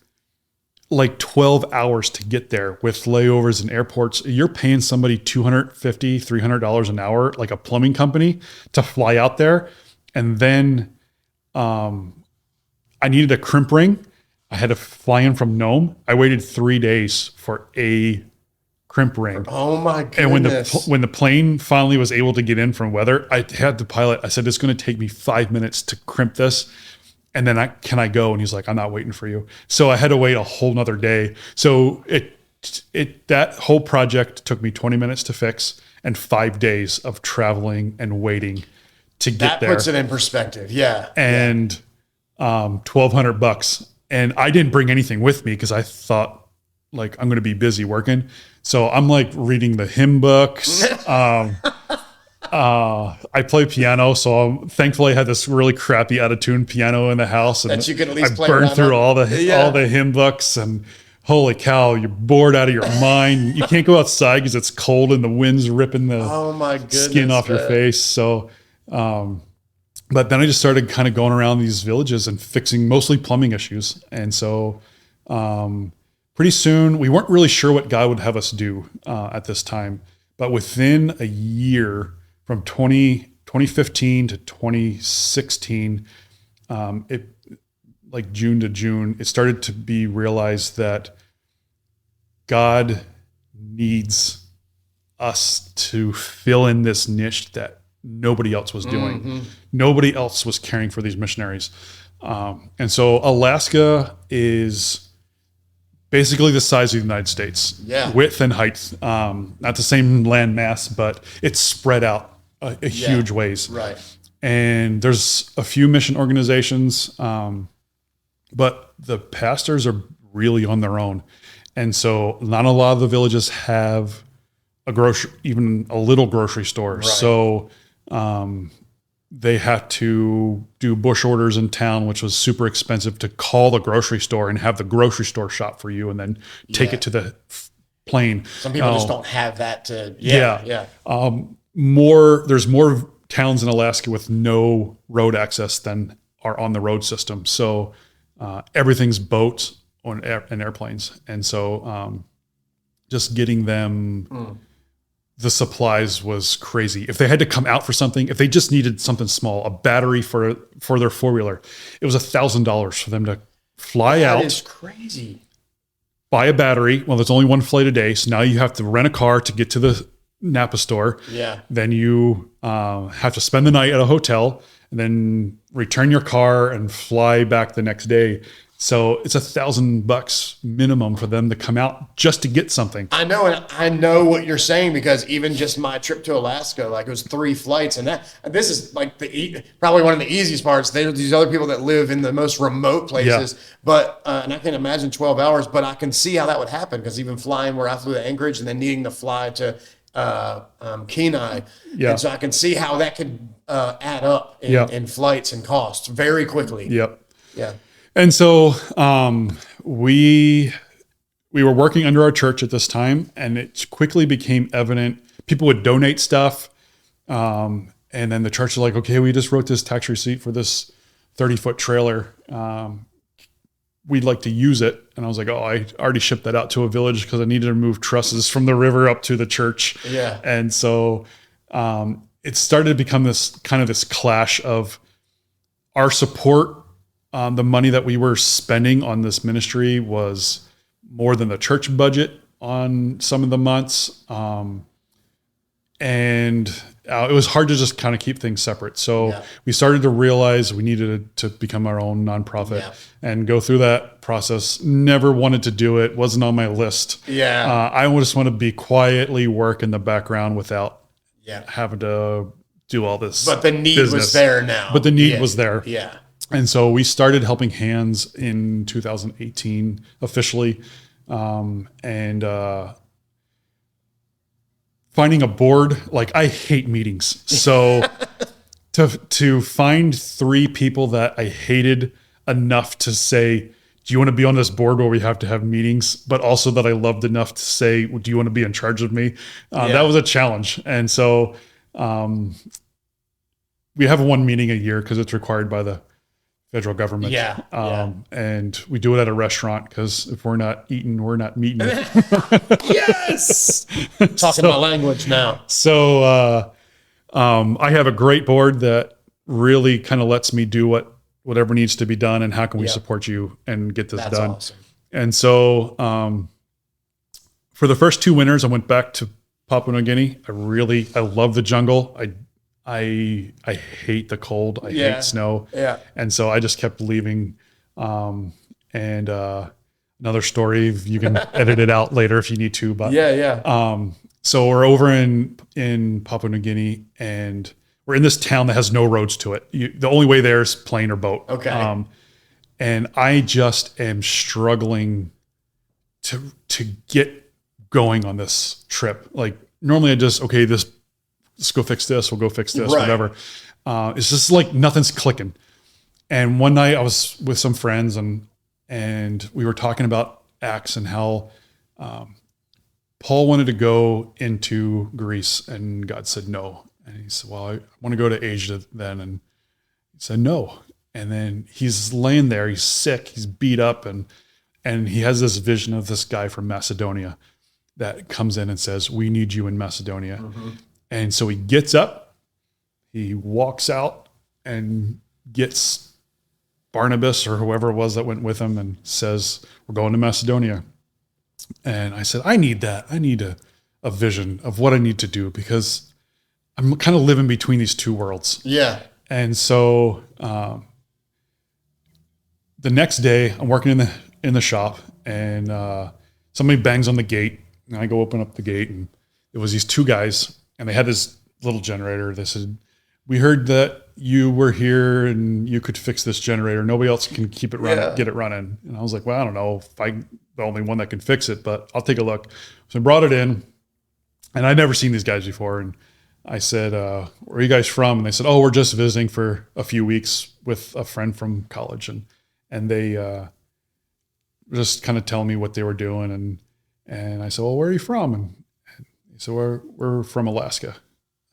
like 12 hours to get there with layovers in airports. You're paying somebody $250, $300 an hour, like a plumbing company, to fly out there. And then I needed a crimp ring. I had to fly in from Nome. I waited 3 days for a crimp ring. Oh my goodness. And when the plane finally was able to get in from weather, I had the pilot, I said, it's going to take me 5 minutes to crimp this. And then can I go? And he's like, I'm not waiting for you. So I had to wait a whole nother day. So that whole project took me 20 minutes to fix and 5 days of traveling and waiting to get there. That puts it in perspective. Yeah. And $1,200. And I didn't bring anything with me because I thought, like, I'm going to be busy working. So I'm like reading the hymn books. I play piano, so thankfully I had this really crappy out-of-tune piano in the house, and that you could at least I play burned through all the hymn books, and holy cow, you're bored out of your mind. You can't go outside because it's cold and the wind's ripping the skin off your face. So, but then I just started kind of going around these villages and fixing mostly plumbing issues, and so pretty soon we weren't really sure what God would have us do at this time, but within a year, from 2015 to 2016, it like June to June, it started to be realized that God needs us to fill in this niche that nobody else was doing. Mm-hmm. Nobody else was caring for these missionaries. And so Alaska is basically the size of the United States, width and height, not the same land mass, but it's spread out a huge ways. Right. And there's a few mission organizations, but the pastors are really on their own. And so not a lot of the villages have even a little grocery store. Right. So they had to do bush orders in town, which was super expensive, to call the grocery store and have the grocery store shop for you and then take it to the plane. Some people just don't have that to, there's more towns in Alaska with no road access than are on the road system. So everything's boats and airplanes. And so just getting them the supplies was crazy. If they had to come out for something, if they just needed something small, a battery for their 4-wheeler, it was $1,000 for them to fly out. That is crazy. Buy a battery. Well, there's only one flight a day. So now you have to rent a car to get to the Napa store. Yeah. Then you have to spend the night at a hotel and then return your car and fly back the next day. So it's $1,000 minimum for them to come out just to get something. I know, and I know what you're saying, because even just my trip to Alaska, like, it was 3 flights, and this is like probably one of the easiest parts. There's these other people that live in the most remote places, but and I can imagine 12 hours, but I can see how that would happen, because even flying where I flew to Anchorage and then needing to fly to Kenai, and so I can see how that could add up in flights and costs very quickly. Yeah. And so we were working under our church at this time, and it quickly became evident. People would donate stuff, and then the church was like, okay, we just wrote this tax receipt for this 30-foot trailer. We'd like to use it. And I was like, oh, I already shipped that out to a village because I needed to move trusses from the river up to the church. Yeah. And so it started to become this clash of our support. The money that we were spending on this ministry was more than the church budget on some of the months. And it was hard to just kind of keep things separate. So we started to realize we needed to become our own nonprofit and go through that process. Never wanted to do it. Wasn't on my list. I just want to be quietly work in the background without having to do all this. But the need business. was there now. But the need was there. Yeah. And so we started Helping Hands in 2018 officially, and finding a board. Like, I hate meetings, so to find 3 people that I hated enough to say, do you want to be on this board where we have to have meetings, but also that I loved enough to say, do you want to be in charge of me? That was a challenge. And so we have 1 meeting a year because it's required by the federal government. And we do it at a restaurant because if we're not eating, we're not meeting. Yes. Talking my language now. So I have a great board that really kind of lets me do whatever needs to be done and how can we support you and get this done. Awesome. And so for the first 2 winters, I went back to Papua New Guinea. I love the jungle. I hate the cold. I hate snow. And so I just kept leaving. And another story, you can edit it out later if you need to, but so we're over in Papua New Guinea, and we're in this town that has no roads to it. The only way there is plane or boat. Okay. And I just am struggling to get going on this trip. Like, normally I just, let's go fix this. We'll go fix this, whatever. It's just like nothing's clicking. And one night I was with some friends and we were talking about Acts and how Paul wanted to go into Greece and God said no. And he said, well, I want to go to Asia then. And he said no. And then he's laying there, he's sick, he's beat up, and he has this vision of this guy from Macedonia that comes in and says, we need you in Macedonia. Mm-hmm. And so he gets up, he walks out and gets Barnabas or whoever it was that went with him and says, we're going to Macedonia. And I said, I need that. I need a vision of what I need to do because I'm kind of living between these 2 worlds. Yeah. And so the next day I'm working in the shop and somebody bangs on the gate and I go open up the gate and it was these 2 guys. And they had this little generator. They said, we heard that you were here and you could fix this generator. Nobody else can keep it running, get it running. And I was like, well, I don't know if I'm the only one that can fix it, but I'll take a look. So I brought it in And I'd never seen these guys before. And I said, where are you guys from? And they said, oh, we're just visiting for a few weeks with a friend from college. And they just kind of telling me what they were doing. And I said, well, where are you from? And he said, we're from Alaska.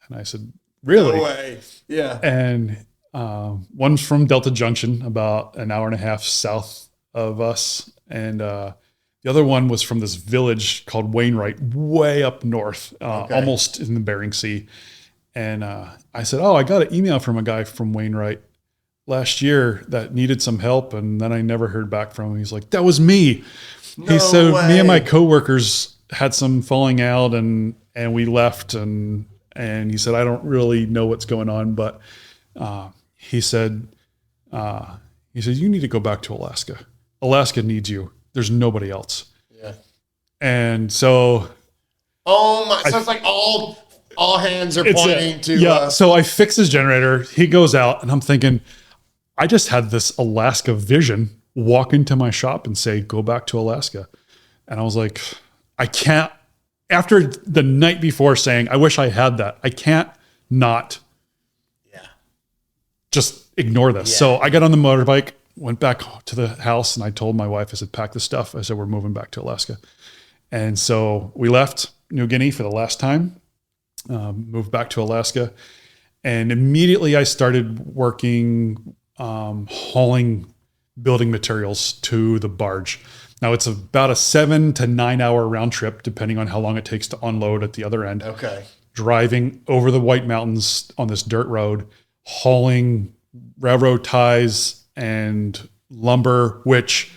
And I said, really? No way. Yeah. And one's from Delta Junction, about an hour and a half south of us. And the other one was from this village called Wainwright, way up north, almost in the Bering Sea. And I said, oh, I got an email from a guy from Wainwright last year that needed some help. And then I never heard back from him. He's like, that was me. He said, me and my coworkers had some falling out and we left. And he said, I don't really know what's going on, but he said, you need to go back to Alaska. Alaska needs you. There's nobody else. Yeah. And so, so it's like all hands are pointing to. Yeah. So I fix his generator. He goes out, and I'm thinking, I just had this Alaska vision. Walk into my shop and say, "Go back to Alaska," and I was like, I can't. After the night before saying, I wish I had that. I can't not. Yeah. Just ignore this. Yeah. So I got on the motorbike, went back to the house, and I told my wife, I said, pack the stuff. I said, we're moving back to Alaska. And so we left New Guinea for the last time, moved back to Alaska. And immediately I started working, hauling building materials to the barge. Now it's about a 7 to 9 hour round trip, depending on how long it takes to unload at the other end. Okay. Driving over the White Mountains on this dirt road, hauling railroad ties and lumber, which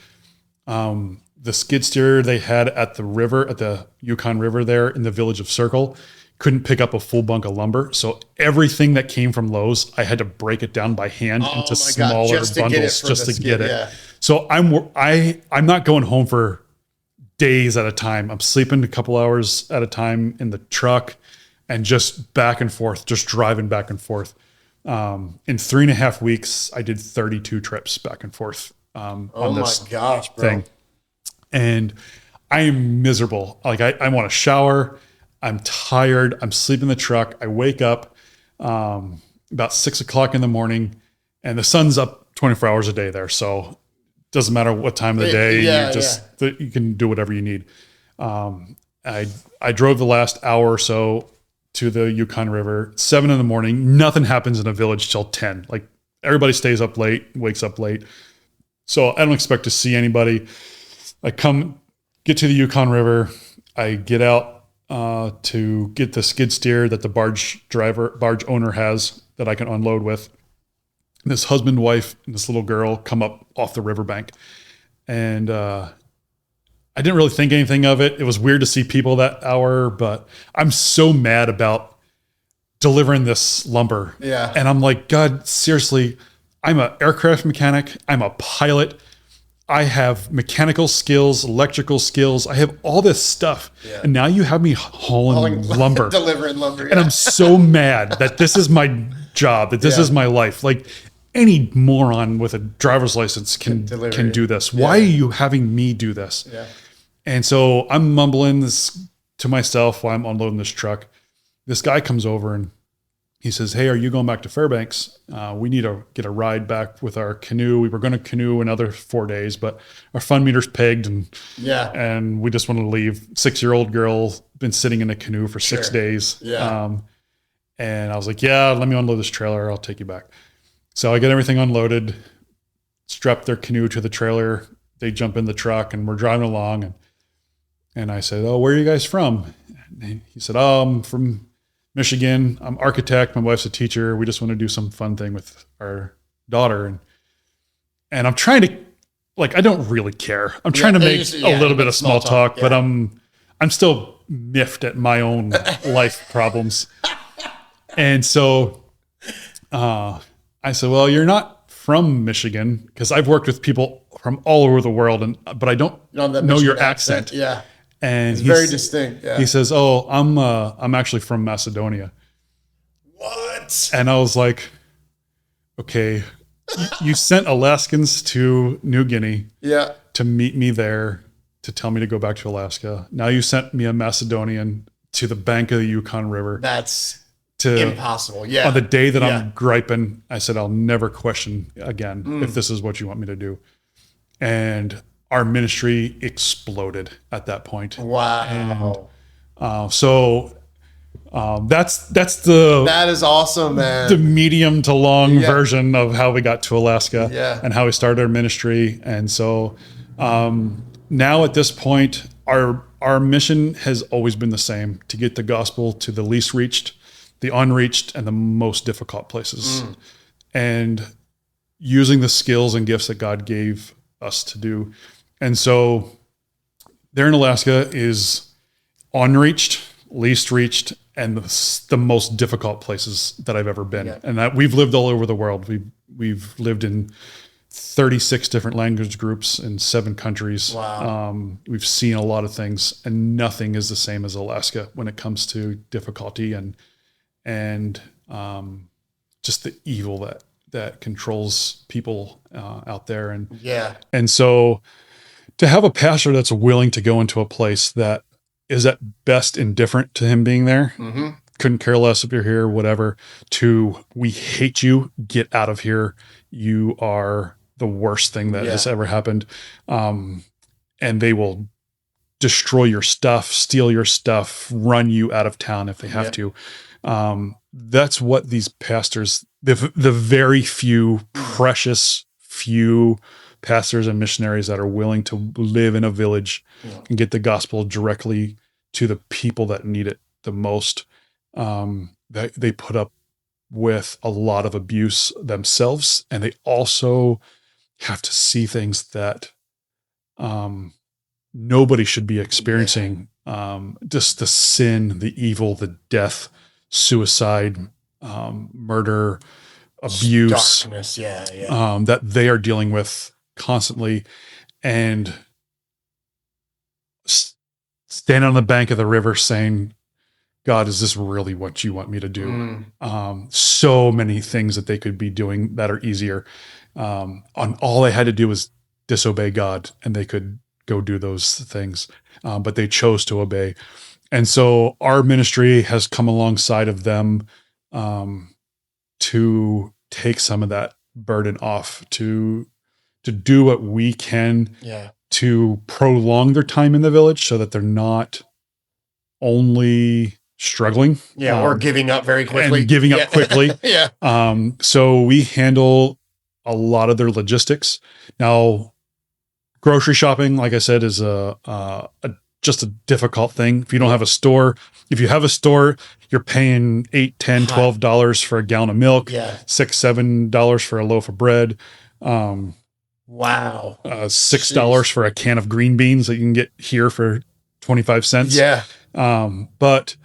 the skid steer they had at the river, at the Yukon River there in the village of Circle, couldn't pick up a full bunk of lumber. So everything that came from Lowe's, I had to break it down by hand into smaller bundles just to get it. Yeah. So I'm not going home for days at a time. I'm sleeping a couple hours at a time in the truck and just back and forth, just driving back and forth. In 3.5 weeks, I did 32 trips back and forth on this thing. And I am miserable. Like I want to shower. I'm tired. I'm sleeping in the truck. I wake up about 6 o'clock in the morning, and the sun's up 24 hours a day there. So it doesn't matter what time of the day. You can do whatever you need. I drove the last hour or so to the Yukon River, 7 in the morning. Nothing happens in a village till 10. Like everybody stays up late, wakes up late. So I don't expect to see anybody. I get to the Yukon River. I get out to get the skid steer that the barge owner has that I can unload with. This husband, wife, and this little girl come up off the riverbank. And I didn't really think anything of it. It was weird to see people that hour, but I'm so mad about delivering this lumber. Yeah. And I'm like, God, seriously, I'm an aircraft mechanic. I'm a pilot. I have mechanical skills, electrical skills. I have all this stuff. Yeah. And now you have me hauling lumber. Delivering lumber. Yeah. And I'm so mad that this is my job, that this is my life. Like any moron with a driver's license can do this. Why are you having me do this? Yeah. And so I'm mumbling this to myself while I'm unloading this truck. This guy comes over and he says, hey, are you going back to Fairbanks? We need to get a ride back with our canoe. We were going to canoe another 4 days, but our fund meter's pegged and we just want to leave. 6-year-old girl, been sitting in a canoe for 6 days. Yeah. And I was like, yeah, let me unload this trailer. I'll take you back. So I get everything unloaded, strap their canoe to the trailer. They jump in the truck and we're driving along. And I said, oh, where are you guys from? And he said, oh, I'm from Michigan. I'm architect. My wife's a teacher. We just want to do some fun thing with our daughter. And I'm trying to, like, I don't really care. I'm trying to make a little bit of small talk, but I'm still miffed at my own life problems. And so I said, well, you're not from Michigan, because I've worked with people from all over the world, but I don't know your accent. Yeah. And it's very distinct. Yeah. He says, oh, I'm actually from Macedonia. What? And I was like, okay, you sent Alaskans to New Guinea to meet me there, to tell me to go back to Alaska. Now you sent me a Macedonian to the bank of the Yukon River. That's to impossible. Yeah. On the day that Yeah. I'm griping, I said, I'll never question again if this is what you want me to do. And our ministry exploded at that point. Wow. And so that's the That is awesome, man. the medium to long version of how we got to Alaska and how we started our ministry. And so now at this point, our mission has always been the same: to get the gospel to the least reached, the unreached, and the most difficult places. And using the skills and gifts that God gave us to do. And so there in Alaska is unreached, least reached, and the most difficult places that I've ever been. And that we've lived all over the world. We've lived in 36 different language groups in 7 countries. Wow. We've seen a lot of things, and nothing is the same as Alaska when it comes to difficulty and just the evil that controls people out there. And so to have a pastor that's willing to go into a place that is at best indifferent to him being there, couldn't care less if you're here, whatever, to we hate you, get out of here, you are the worst thing that has ever happened. And they will destroy your stuff, steal your stuff, run you out of town if they have to. That's what these pastors, the very few, precious few pastors and missionaries that are willing to live in a village and get the gospel directly to the people that need it the most, they put up with a lot of abuse themselves. And they also have to see things that nobody should be experiencing. Just the sin, the evil, the death, suicide, murder, abuse, darkness, that they are dealing with constantly. And stand on the bank of the river saying, God, is this really what you want me to do? So many things that they could be doing that are easier. All they had to do was disobey God, and they could go do those things. But they chose to obey. And so our ministry has come alongside of them to take some of that burden off, to do what we can to prolong their time in the village so that they're not only struggling. Or giving up very quickly. And giving up quickly. So we handle a lot of their logistics. Now, grocery shopping, like I said, is just a difficult thing. If you don't have a store, if you have a store, you're paying $8, $10, $12 for a gallon of milk, $6, $7 for a loaf of bread. Wow. $6 for a can of green beans that you can get here for 25 cents. But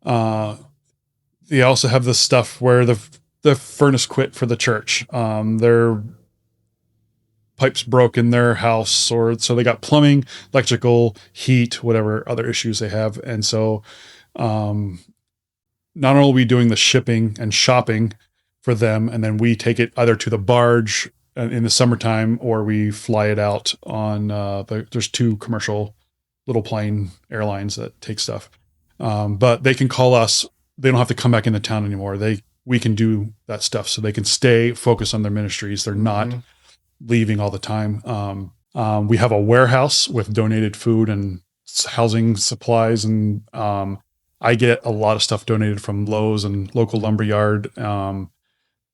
they also have the stuff where the furnace quit for the church. Their pipes broke in their house, or so they got plumbing, electrical, heat, whatever other issues they have. And so not only are we doing the shipping and shopping for them, and then we take it either to the barge in the summertime, or we fly it out on there's 2 commercial little plane airlines that take stuff. But they can call us. They don't have to come back into town anymore. We can do that stuff, so they can stay focused on their ministries. They're not leaving all the time. We have a warehouse with donated food and housing supplies, and I get a lot of stuff donated from Lowe's and local lumberyard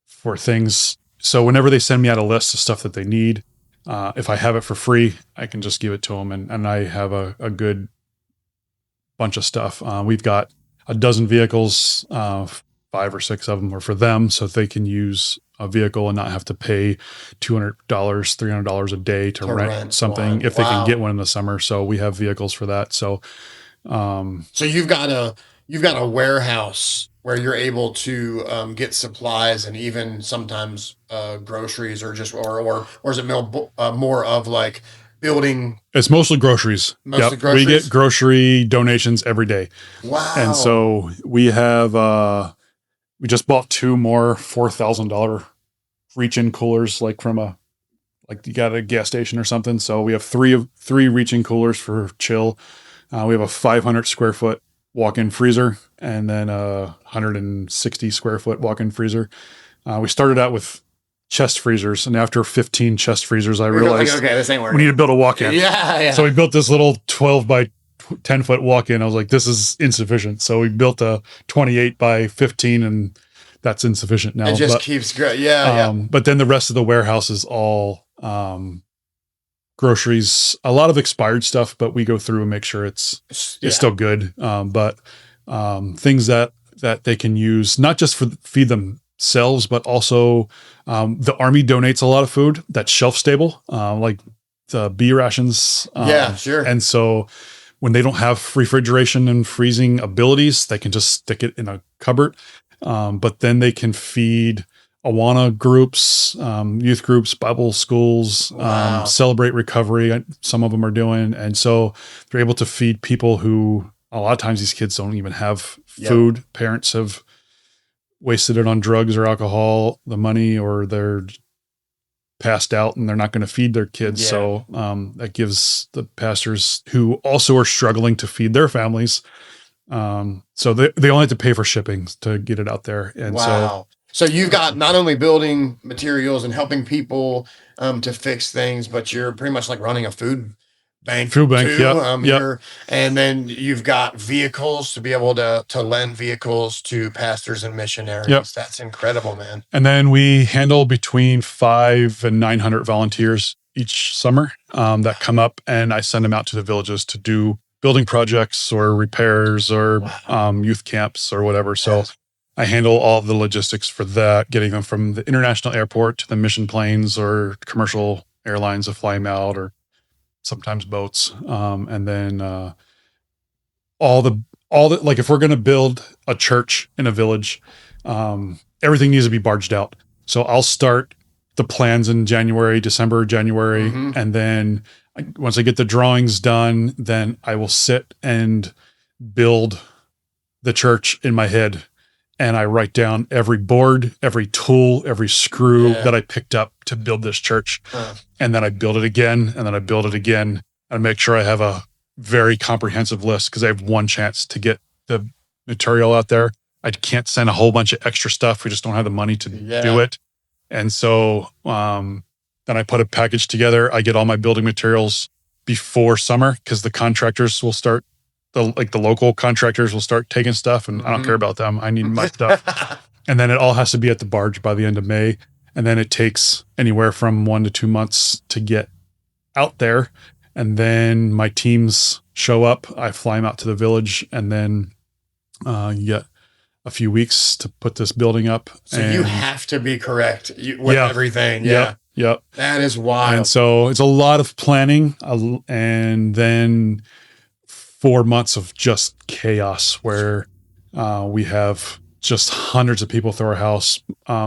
for things. So whenever they send me out a list of stuff that they need, if I have it for free, I can just give it to them, and I have a good bunch of stuff. We've got a dozen vehicles, 5 or 6 of them are for them, so they can use a vehicle and not have to pay $200, $300 a day to rent something if they can get one in the summer. So we have vehicles for that. So you've got a warehouse where you're able to get supplies and even sometimes groceries, or just or is it more of like building? It's mostly groceries. Groceries. We get grocery donations every day. Wow. And so we have we just bought 2 more $4,000 reach-in coolers, like you got a gas station or something. So we have three reach-in coolers for chill. We have a 500 square foot walk-in freezer and then a 160 square foot walk-in freezer. We started out with chest freezers, and after 15 chest freezers, I realized, okay, this ain't working. We need to build a walk-in. Yeah. So we built this little 12 by 10 foot walk-in. I was like, this is insufficient. So we built a 28 by 15, and that's insufficient now. It just keeps growing. Yeah. But then the rest of the warehouse is all groceries, a lot of expired stuff, but we go through and make sure it's still good. But things that they can use, not just for feed themselves, but also the Army donates a lot of food that's shelf stable, like the bee rations. Sure. And so when they don't have refrigeration and freezing abilities, they can just stick it in a cupboard. But then they can feed Awana groups, youth groups, Bible schools, Celebrate Recovery. Some of them are doing. And so they're able to feed people who a lot of times these kids don't even have food. Yep. Parents have wasted it on drugs or alcohol, the money, or they're passed out and they're not going to feed their kids. Yeah. So that gives the pastors who also are struggling to feed their families. So they only have to pay for shipping to get it out there. And so you've got not only building materials and helping people to fix things, but you're pretty much like running a food bank too, here. And then you've got vehicles to be able to lend vehicles to pastors and missionaries. Yep. That's incredible, man. And then we handle between 500 and 900 volunteers each summer that come up, and I send them out to the villages to do building projects or repairs or youth camps or whatever. So I handle all of the logistics for that, getting them from the international airport to the mission planes or commercial airlines that fly them out, or sometimes boats. And then all the like, if we're going to build a church in a village, everything needs to be barged out. So I'll start the plans in December, January. Mm-hmm. And then once I get the drawings done, then I will sit and build the church in my head. And I write down every board, every tool, every screw that I picked up to build this church. And then I build it again, and then I build it again, and make sure I have a very comprehensive list, because I have one chance to get the material out there. I can't send a whole bunch of extra stuff. We just don't have the money to do it. And so then I put a package together. I get all my building materials before summer, because the contractors will start, the local contractors will start taking stuff, and I don't care about them. I need my stuff. And then it all has to be at the barge by the end of May. And then it takes anywhere from 1 to 2 months to get out there. And then my teams show up. I fly them out to the village, and then you get a few weeks to put this building up. So you have to be correct with everything. Yeah. Yep. That is wild. And so it's a lot of planning, and then 4 months of just chaos where we have just hundreds of people through our house.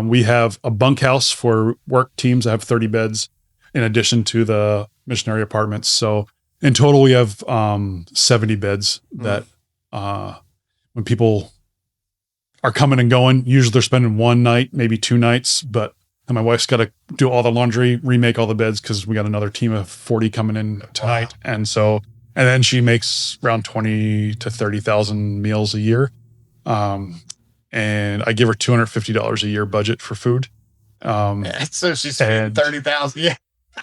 We have a bunkhouse for work teams that have 30 beds in addition to the missionary apartments. So in total, we have 70 beds that when people are coming and going, usually they're spending one night, maybe 2 nights, and my wife's got to do all the laundry, remake all the beds, because we got another team of 40 coming in tonight. Wow. And then she makes around 20 to 30,000 meals a year. And I give her $250 a year budget for food. So she's spending 30,000. Yeah.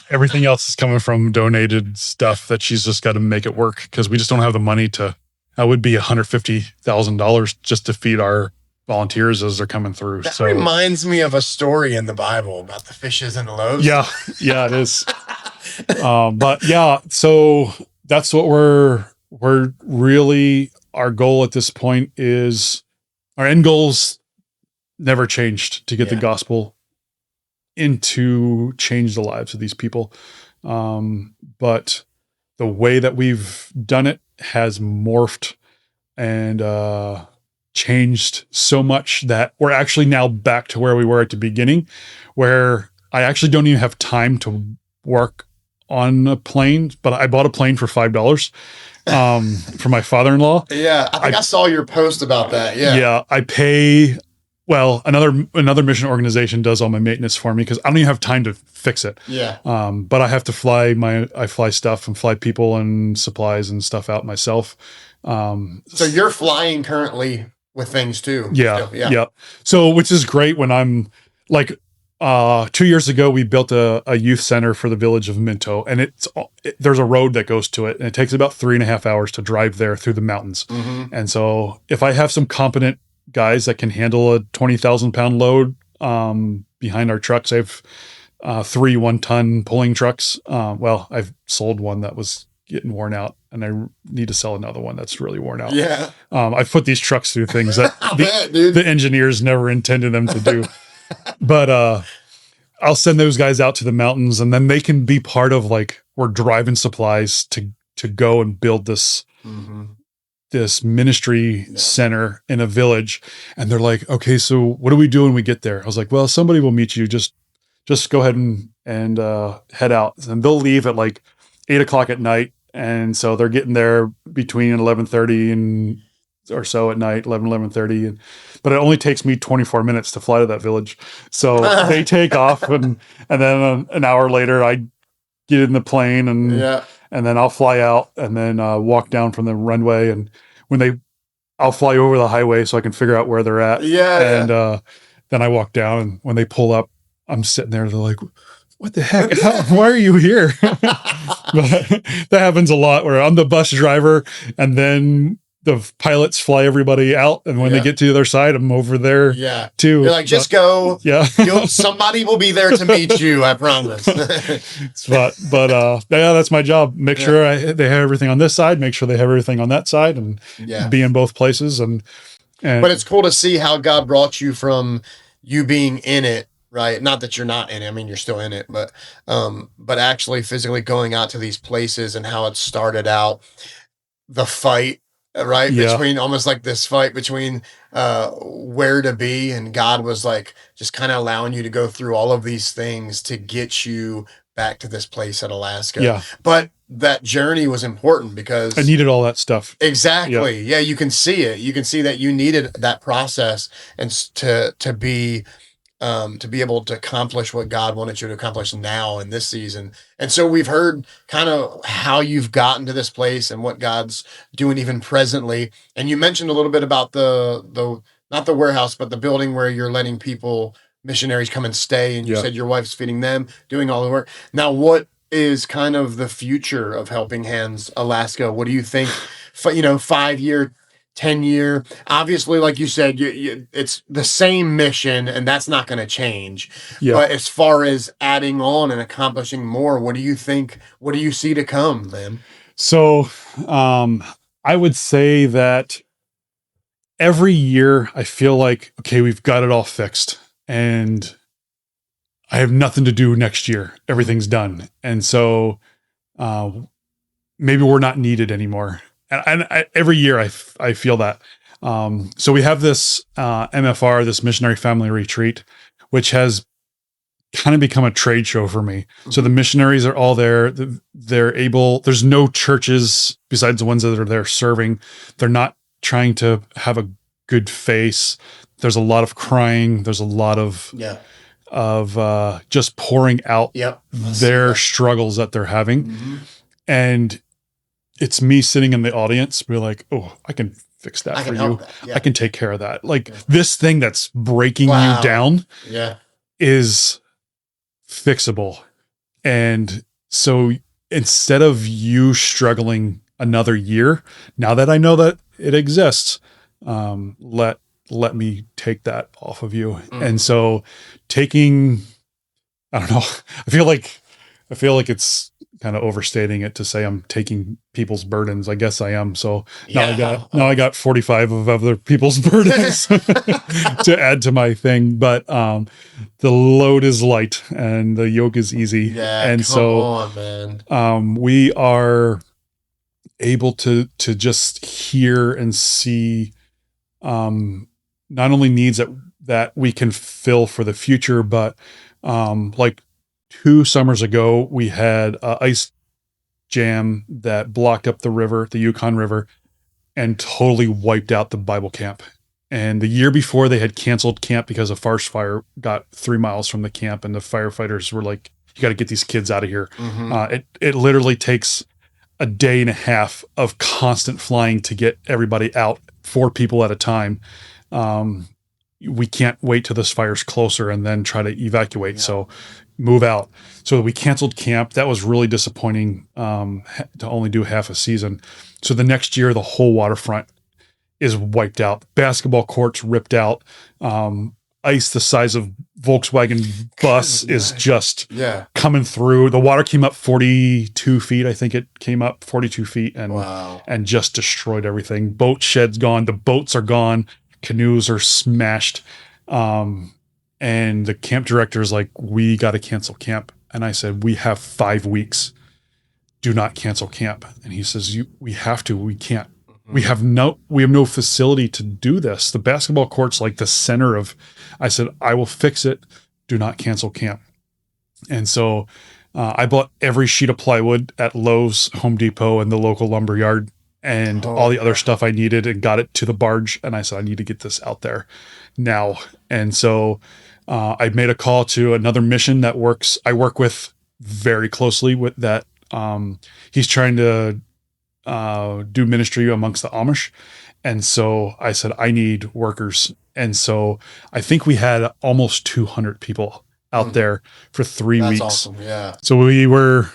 Everything else is coming from donated stuff that she's just got to make it work, because we just don't have the money to. That would be $150,000 just to feed our volunteers as they're coming through. That reminds me of a story in the Bible about the fishes and the loaves. Yeah, it is. So that's what we're really, our goal at this point is, our end goals never changed, to get the gospel into change the lives of these people. But the way that we've done it has morphed and changed so much that we're actually now back to where we were at the beginning, where I actually don't even have time to work on a plane, but I bought a plane for $5 for my father-in-law. Yeah, I think I saw your post about that. Yeah, I pay. Well, another mission organization does all my maintenance for me, because I don't even have time to fix it. Yeah. But I have to fly stuff and fly people and supplies and stuff out myself. So you're flying currently with things too. Yeah. Still. Yeah. Yeah. So, which is great when I'm like, 2 years ago, we built a youth center for the village of Minto, and there's a road that goes to it, and it takes about 3.5 hours to drive there through the mountains. Mm-hmm. And so if I have some competent guys that can handle a 20,000 pound load, behind our trucks, I have, 3 1-ton pulling trucks. Well, I've sold one that was getting worn out, and I need to sell another one that's really worn out. Yeah. I've put these trucks through things that dude. the engineers never intended them to do. But I'll send those guys out to the mountains, and then they can be part of, like, we're driving supplies to go and build this this ministry center in a village. And they're like, okay, so what do we do when we get there? I was like, well, somebody will meet you. Just go ahead and head out. And they'll leave at like 8:00 at night. And so they're getting there between 11:30 and or so at night, 11:30. But it only takes me 24 minutes to fly to that village. So they take off, and then an hour later I get in the plane, and then I'll fly out, and then walk down from the runway. And I'll fly over the highway so I can figure out where they're at. And then I walk down, and when they pull up, I'm sitting there. They're like, what the heck? Why are you here? But that happens a lot where I'm the bus driver, and then the pilots fly everybody out. And when they get to the other side, I'm over there too. You're like, just go. Yeah. Somebody will be there to meet you. I promise. but that's my job. Make sure they have everything on this side, make sure they have everything on that side, and be in both places. And but it's cool to see how God brought you from you being in it, right? Not that you're not in it. I mean, you're still in it, but actually physically going out to these places, and how it started out, the fight, right? Between almost like this fight between where to be, and God was like just kind of allowing you to go through all of these things to get you back to this place at Alaska. Yeah. But that journey was important because I needed all that stuff. Exactly. Yeah, you can see it. You can see that you needed that process, and to be able to accomplish what God wanted you to accomplish now in this season. And so we've heard kind of how you've gotten to this place and what God's doing even presently. And you mentioned a little bit about the not the warehouse, but the building where you're letting missionaries come and stay. And you said your wife's feeding them, doing all the work. Now, what is kind of the future of Helping Hands Alaska? What do you think, 5-year, 10-year? Obviously, like you said, it's the same mission, and that's not going to change. But as far as adding on and accomplishing more, what do you think? What do you see to come, man? So I would say that every year I feel like, okay, we've got it all fixed, and I have nothing to do next year. Everything's done. And so maybe we're not needed anymore. And every year I feel that. So we have this MFR, this Missionary Family Retreat, which has kind of become a trade show for me. So the missionaries are all there. There's no churches besides the ones that are there serving. They're not trying to have a good face. There's a lot of crying. There's a lot of just pouring out their struggles that they're having. And it's me sitting in the audience, be like, oh, I can fix that for you. I can take care of that. Like this thing that's breaking you down is fixable. And so instead of you struggling another year, now that I know that it exists, let me take that off of you. And so I don't know, I feel like it's kind of overstating it to say I'm taking people's burdens. I guess I am. So now I got 45 of other people's burdens to add to my thing. But the load is light and the yoke is easy. Yeah, and so man. We are able to just hear and see not only needs that we can fill for the future, but like 2 summers ago, we had an ice jam that blocked up the river, the Yukon River, and totally wiped out the Bible camp. And the year before, they had canceled camp because a forest fire got 3 miles from the camp, and the firefighters were like, "You got to get these kids out of here." It literally takes a day and a half of constant flying to get everybody out, 4 people at a time. We can't wait till this fire's closer and then try to evacuate. So move out. So we canceled camp. That was really disappointing, to only do half a season. So the next year, the whole waterfront is wiped out. Basketball courts ripped out. Ice the size of Volkswagen bus is just coming through. The water came up 42 feet. I think it came up 42 feet and just destroyed everything. Boat sheds gone. The boats are gone. Canoes are smashed. And the camp director is like, we got to cancel camp. And I said, we have 5 weeks. Do not cancel camp. And he says, we have to. We can't. We have no facility to do this. The basketball court's like the center of. I said, I will fix it. Do not cancel camp. And so I bought every sheet of plywood at Lowe's, Home Depot, and the local lumber yard, and all the other stuff I needed, and got it to the barge. And I said, I need to get this out there now. And so I made a call to another mission that I work with very closely with that. He's trying to do ministry amongst the Amish. And so I said, I need workers. And so I think we had almost 200 people out there for 3 weeks. That's awesome. Yeah. So we were,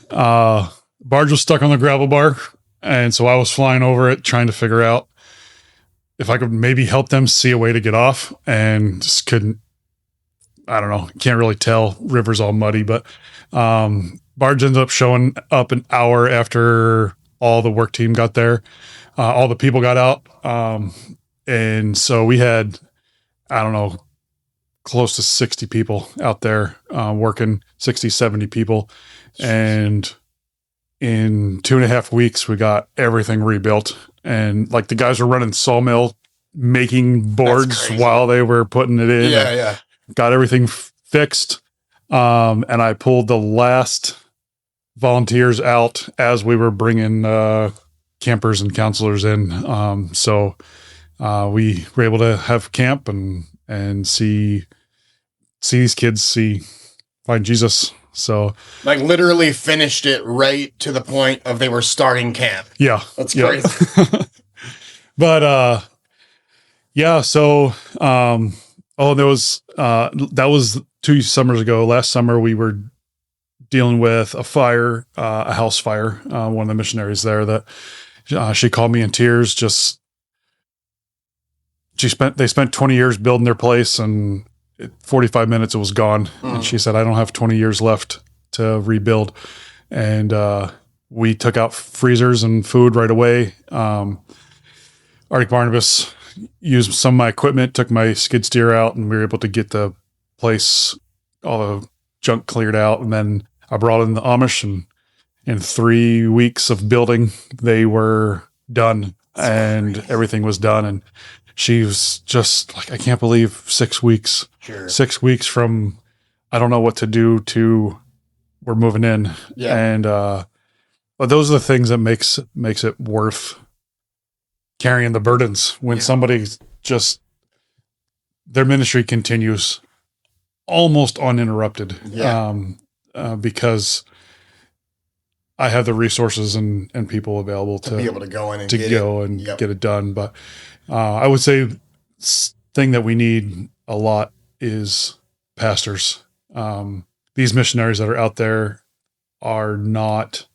barge was stuck on the gravel bar. And so I was flying over it, trying to figure out if I could maybe help them see a way to get off, and just couldn't. I don't know. Can't really tell. River's all muddy, but barge ended up showing up an hour after all the work team got there. All the people got out. And so we had, I don't know, close to 60 people out there working, 60, 70 people. And in 2.5 weeks, we got everything rebuilt. And like the guys were running sawmill, making boards while they were putting it in. Yeah. Got everything fixed. And I pulled the last volunteers out as we were bringing campers and counselors in. So we were able to have camp and see these kids find Jesus. So like literally finished it right to the point of they were starting camp. Yeah. That's crazy. But yeah, so that was 2 summers ago. Last summer we were dealing with a fire, a house fire. One of the missionaries there that she called me in tears. They spent 20 years building their place, and 45 minutes it was gone. And she said, I don't have 20 years left to rebuild. And we took out freezers and food right away. Arctic Barnabas used some of my equipment, took my skid steer out, and we were able to get the place, all the junk cleared out. And then I brought in the Amish, and in 3 weeks of building, they were done. And everything was done. And she was just like, I can't believe 6 weeks. Sure. 6 weeks from I don't know what to do to we're moving in. Yeah. And but those are the things that makes it worth carrying the burdens when somebody's just their ministry continues almost uninterrupted. Yeah. Because I have the resources and people available to be able to go in and get it done. But I would say thing that we need a lot is pastors. These missionaries that are out there are not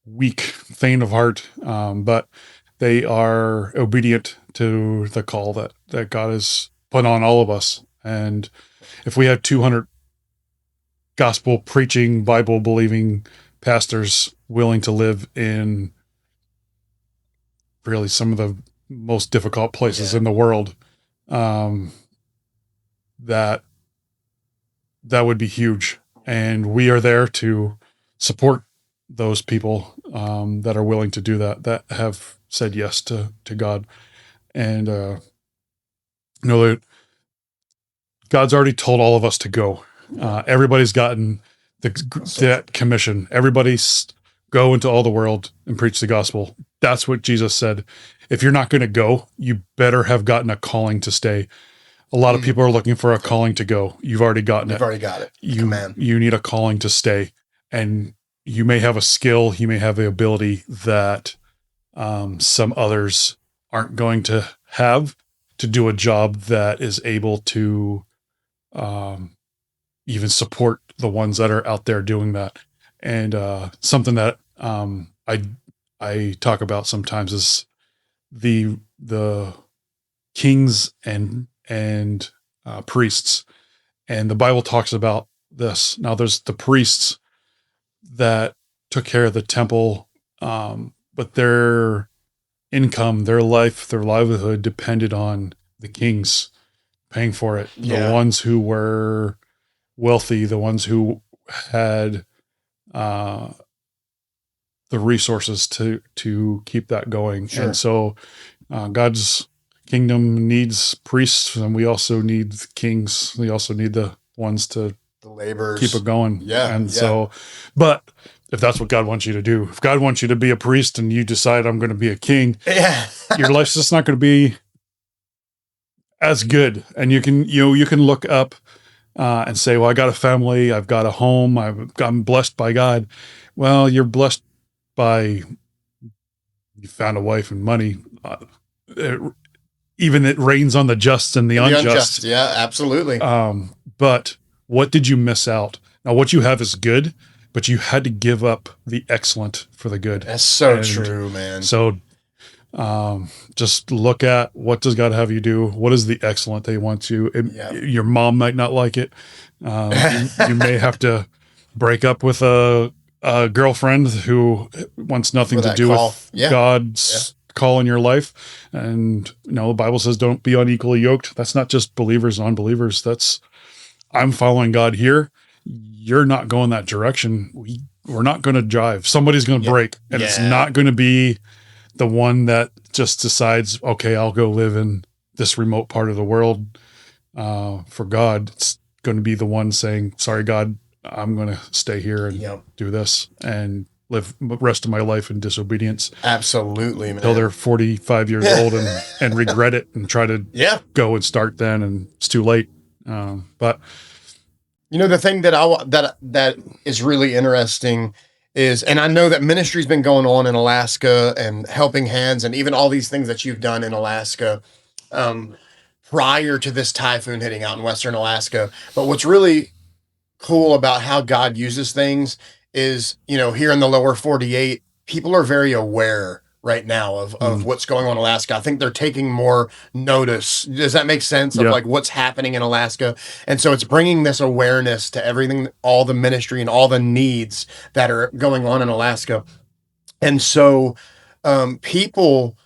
weak, faint of heart, but they are obedient to the call that God has put on all of us. And if we had 200 gospel preaching, Bible believing pastors willing to live in really some of the most difficult places in the world, that would be huge. And we are there to support those people that are willing to do that have said yes to God. And that God's already told all of us to go. Everybody's gotten that commission. Everybody's go into all the world and preach the gospel. That's what Jesus said. If you're not going to go, you better have gotten a calling to stay. A lot of people are looking for a calling to go. You've already gotten it. You've already got it. You need a calling to stay. And you may have a skill, you may have the ability that some others aren't going to have to do a job that is able to even support the ones that are out there doing that. And something that I talk about sometimes is the kings and priests, and the Bible talks about this. Now, there's the priests that took care of the temple, but their income, their life, their livelihood depended on the kings paying for it. Yeah. The ones who were wealthy, the ones who had the resources to keep that going. Sure. And so God's kingdom needs priests, and we also need kings. We also need the ones to The laborers. keep it going. Yeah. And so, but if that's what God wants you to do, if God wants you to be a priest and you decide I'm going to be a king, Yeah. your life's just not going to be as good. And you can look up and say, well, I got a family, I've got a home, I'm blessed by God. Well, you're blessed by, you found a wife and money. Even it rains on the just and the unjust. Yeah, absolutely. But what did you miss out? Now, what you have is good, but you had to give up the excellent for the good. That's so true, man. So just look at, what does God have you do? What is the excellent they want you? Your mom might not like it. You may have to break up with a girlfriend who wants nothing to do with God's call in your life. And the Bible says don't be unequally yoked. That's not just believers and unbelievers. That's, I'm following God here. You're not going that direction. We're not going to jive. Somebody's going to break, and it's not going to be the one that just decides, okay, I'll go live in this remote part of the world for God. It's going to be the one saying, sorry, God, I'm going to stay here and do this and live the rest of my life in disobedience. Absolutely, man. Until they're 45 years old and regret it and try to go and start then, and it's too late. But the thing that is really interesting is, and I know that ministry's been going on in Alaska and helping hands and even all these things that you've done in Alaska prior to this typhoon hitting out in Western Alaska. But what's really cool about how God uses things is, here in the lower 48, people are very aware right now of what's going on in Alaska. I think they're taking more notice. Does that make sense of like what's happening in Alaska? And so it's bringing this awareness to everything, all the ministry and all the needs that are going on in Alaska. And so people,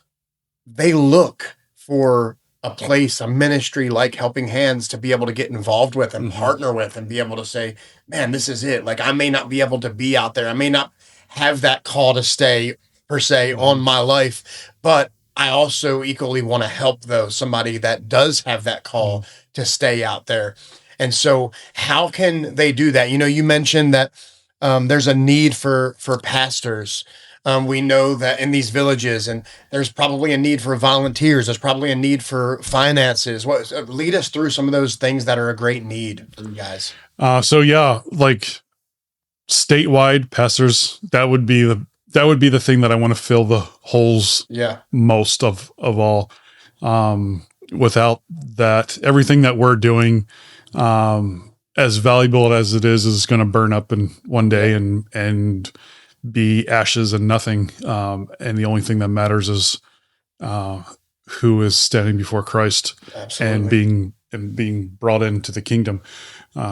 they look for a place, a ministry like Helping Hands to be able to get involved with and partner with and be able to say, man, this is it. Like, I may not be able to be out there. I may not have that call to stay per se on my life, but I also equally want to help somebody that does have that call to stay out there. And so how can they do that? You mentioned that there's a need for pastors. We know that in these villages, and there's probably a need for volunteers. There's probably a need for finances. Lead us through some of those things that are a great need for you guys. Like statewide pastors, that would be the thing that I want to fill the holes most of all. Without that, everything that we're doing, as valuable as it is going to burn up in one day and be ashes and nothing. And the only thing that matters is who is standing before Christ and being brought into the kingdom.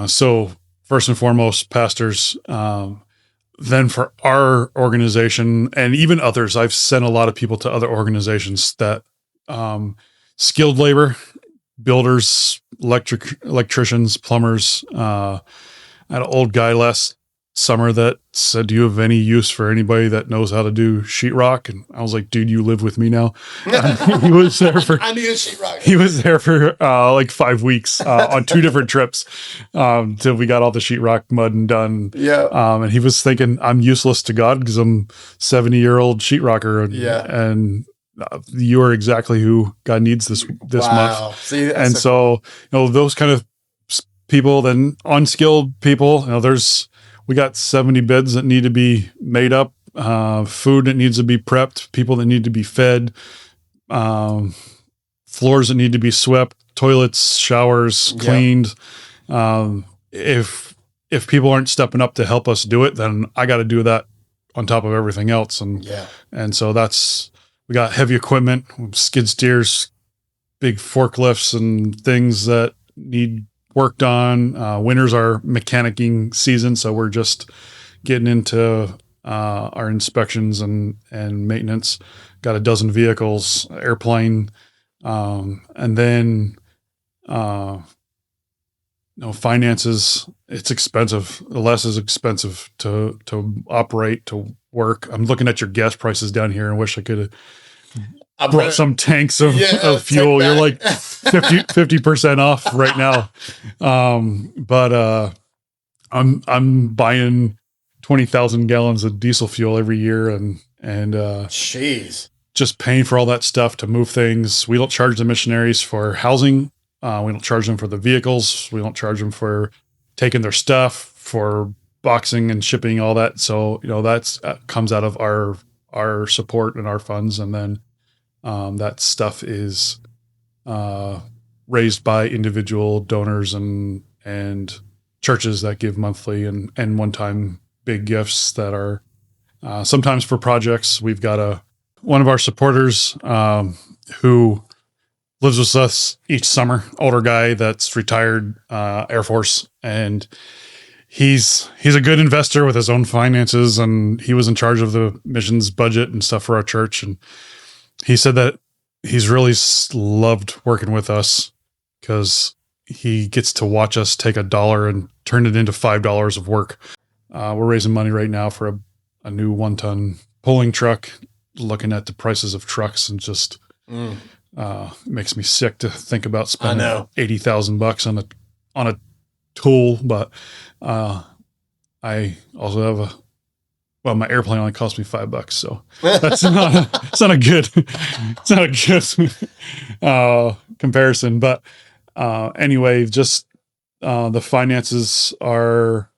So first and foremost, pastors. Then for our organization and even others, I've sent a lot of people to other organizations that skilled labor, builders, electricians, plumbers. I had an old guy last summer that said, do you have any use for anybody that knows how to do sheetrock? And I was like, dude, you live with me now. He was there for, I need a sheetrock. He was there for like 5 weeks on 2 different trips till we got all the sheetrock mud and done. Yeah. And he was thinking, I'm useless to God because I'm 70-year-old sheetrocker. And you are exactly who God needs this month. See, and so, those kind of people, then unskilled people, we got 70 beds that need to be made up, food that needs to be prepped, people that need to be fed, floors that need to be swept, toilets, showers cleaned. If people aren't stepping up to help us do it, then I got to do that on top of everything else. And so we got heavy equipment, skid steers, big forklifts and things that need worked on. Winters are mechanicking season. So we're just getting into, our inspections and maintenance. Got a dozen vehicles, airplane. And then, finances, it's expensive. Less is expensive to operate, to work. I'm looking at your gas prices down here and wish I could have brought some tanks of fuel. You're like 50% off right now. But I'm buying 20,000 gallons of diesel fuel every year and jeez, just paying for all that stuff to move things. We don't charge the missionaries for housing. We don't charge them for the vehicles. We don't charge them for taking their stuff, for boxing and shipping, all that. So, that's comes out of our support and our funds. And then, that stuff is, raised by individual donors and churches that give monthly and one-time big gifts that are, sometimes for projects. We've got one of our supporters, who lives with us each summer, older guy that's retired, Air Force. And he's a good investor with his own finances, and he was in charge of the missions budget and stuff for our church. And he said that he's really loved working with us because he gets to watch us take $1 and turn it into $5 of work. We're raising money right now for a new 1-ton pulling truck, looking at the prices of trucks, and just makes me sick to think about spending $80,000 on a tool. But I also have my airplane only cost me $5, so that's it's not a good comparison. But anyway, just the finances are.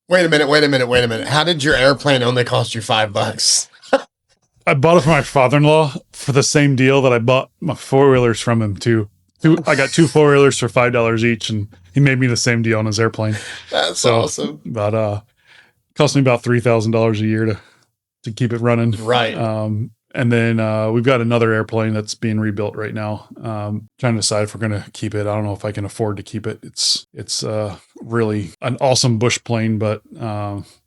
Wait a minute. How did your airplane only cost you $5? I bought it for my father-in-law for the same deal that I bought my four-wheelers from him too. I got 2 four-wheelers for $5 each, and he made me the same deal on his airplane. That's awesome. But cost me about $3,000 a year to keep it running. Right. And then we've got another airplane that's being rebuilt right now. Trying to decide if we're going to keep it. I don't know if I can afford to keep it. It's really an awesome bush plane, but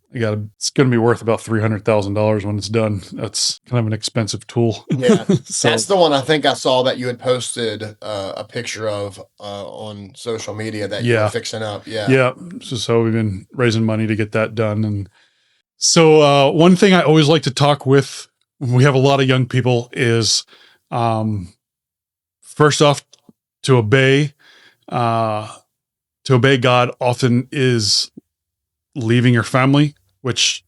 it's going to be worth about $300,000 when it's done. That's kind of an expensive tool. Yeah. So, that's the one I think I saw that you had posted a picture of on social media that you were fixing up. Yeah. Yeah. So we've been raising money to get that done. And so one thing I always like to talk with when we have a lot of young people is, first off, to obey God often is leaving your family, which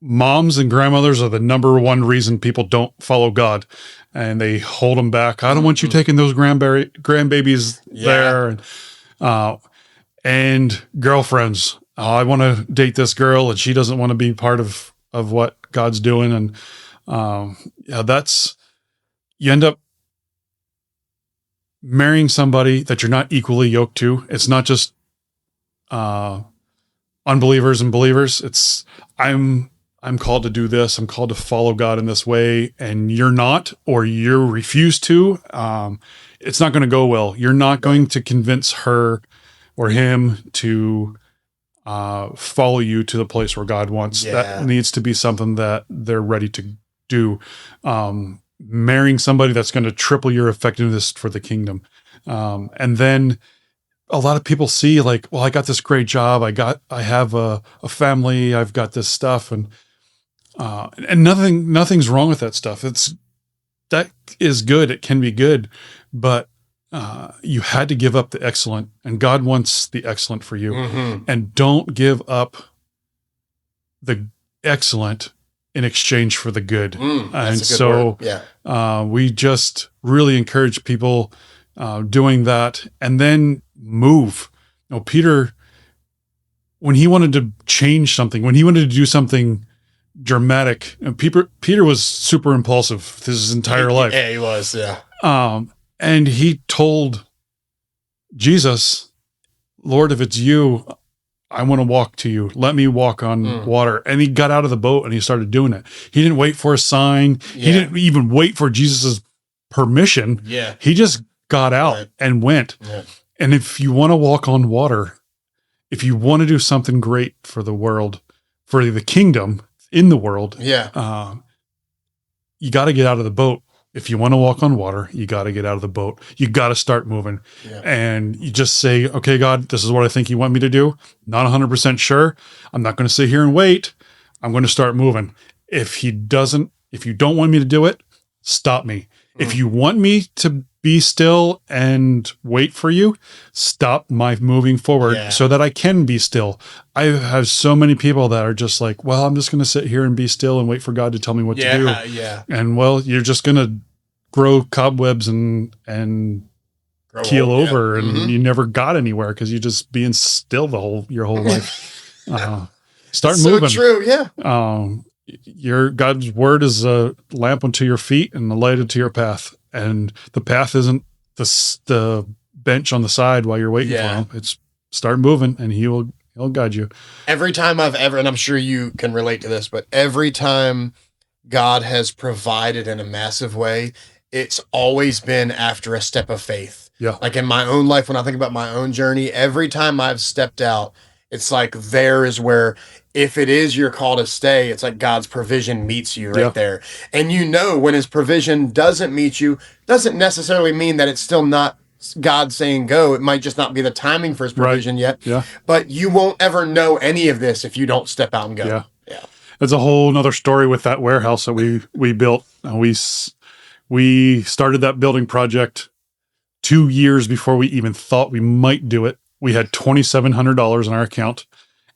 moms and grandmothers are the number one reason people don't follow God, and they hold them back. I don't want you taking those grandbabies there. And girlfriends. I want to date this girl and she doesn't want to be part of what God's doing. And, you end up marrying somebody that you're not equally yoked to. It's not just, unbelievers and believers. It's I'm called to do this. I'm called to follow God in this way, and you're not, or you refuse to. It's not going to go well. You're not going to convince her or him to follow you to the place where God wants. That needs to be something that they're ready to do. Marrying somebody that's going to triple your effectiveness for the kingdom. And then a lot of people see like, well, I got this great job. I have a family. I've got this stuff, and nothing's wrong with that stuff. That is good. It can be good, but you had to give up the excellent, and God wants the excellent for you. And don't give up the excellent in exchange for the good. And so we just really encourage people doing that, and then move. Peter when he wanted to change something, when he wanted to do something dramatic, and Peter was super impulsive his entire life. Yeah, he was. Yeah. And he told Jesus, Lord, if it's you, I want to walk to you. Let me walk on water. And he got out of the boat and he started doing it. He didn't wait for a sign. Yeah. He didn't even wait for Jesus's permission. Yeah. He just got out and went. Yeah. And if you want to walk on water, if you want to do something great for the world, for the kingdom in the world, you got to get out of the boat. If you want to walk on water, you got to get out of the boat. You got to start moving. Yeah. And you just say, okay, God, this is what I think you want me to do. Not 100% sure. I'm not going to sit here and wait. I'm going to start moving. If you don't want me to do it, stop me. If you want me to be still and wait for you, stop my moving forward so that I can be still. I have so many people that are just like, well, I'm just going to sit here and be still and wait for God to tell me what to do. Yeah. And well, you're just going to grow cobwebs and keel over and you never got anywhere because you're just being still your whole life. Start moving. So true. Yeah. Your God's word is a lamp unto your feet and a light unto your path. And the path isn't the bench on the side while you're waiting for him. It's start moving and he'll guide you. Every time I've ever, and I'm sure you can relate to this, but every time God has provided in a massive way, it's always been after a step of faith. Yeah. Like in my own life, when I think about my own journey, every time I've stepped out, it's like there is where, if it is your call to stay, it's like God's provision meets you right there. And when his provision doesn't meet you, doesn't necessarily mean that it's still not God saying go. It might just not be the timing for his provision yet. Yeah. But you won't ever know any of this if you don't step out and go. Yeah. There's a whole nother story with that warehouse that we built. We started that building project 2 years before we even thought we might do it. We had $2,700 in our account.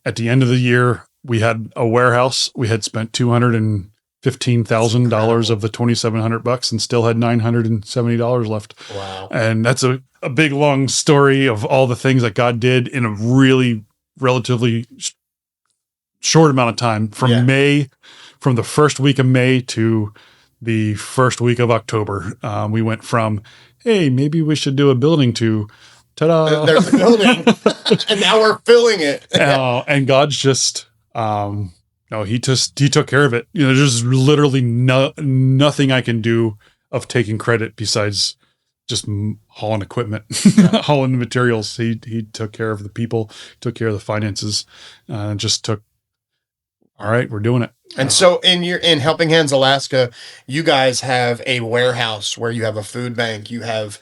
At the end of the year, we had a warehouse. We had spent $215,000 of the $2,700 and still had $970 left. Wow. And that's a big, long story of all the things that God did in a really relatively short amount of time from the first week of May to the first week of October. We went from, hey, maybe we should do a building to, ta-da. There's a building. And now we're filling it. And God's just, he took care of it. There's literally nothing I can do of taking credit besides just hauling equipment, hauling the materials. He took care of the people, took care of the finances, just took, all right, we're doing it. And so in Helping Hands Alaska, you guys have a warehouse where you have a food bank. You have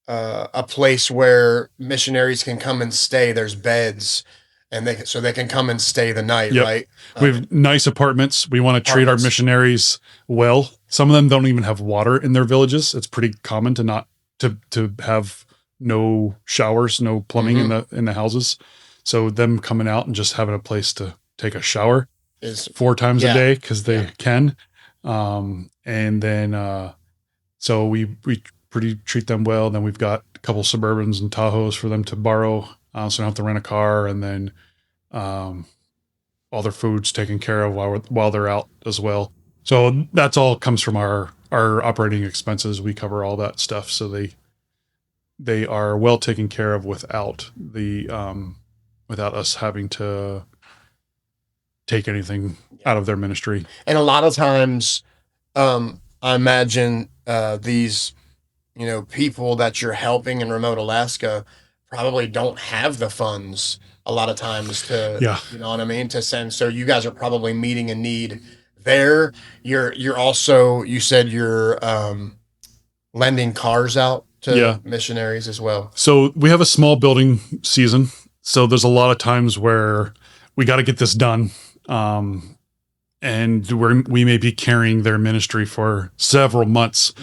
a place where missionaries can come and stay. There's beds, and they can come and stay the night, right? We have nice apartments. We want to treat our missionaries well. Some of them don't even have water in their villages. It's pretty common to have no showers, no plumbing in the houses. So them coming out and just having a place to take a shower is 4 times a day because they can. And then so we pretty treat them well. Then we've got a couple Suburbans and Tahoes for them to borrow, so they don't have to rent a car. And then all their food's taken care of while they're out as well. So that's all comes from our operating expenses. We cover all that stuff, so they are well taken care of without us having to take anything out of their ministry. And a lot of times, I imagine these, people that you're helping in remote Alaska probably don't have the funds a lot of times to, you know what I mean, to send. So you guys are probably meeting a need there. You're also, you said you're lending cars out to missionaries as well. So we have a small building season. So there's a lot of times where we got to get this done. And we may be carrying their ministry for several months.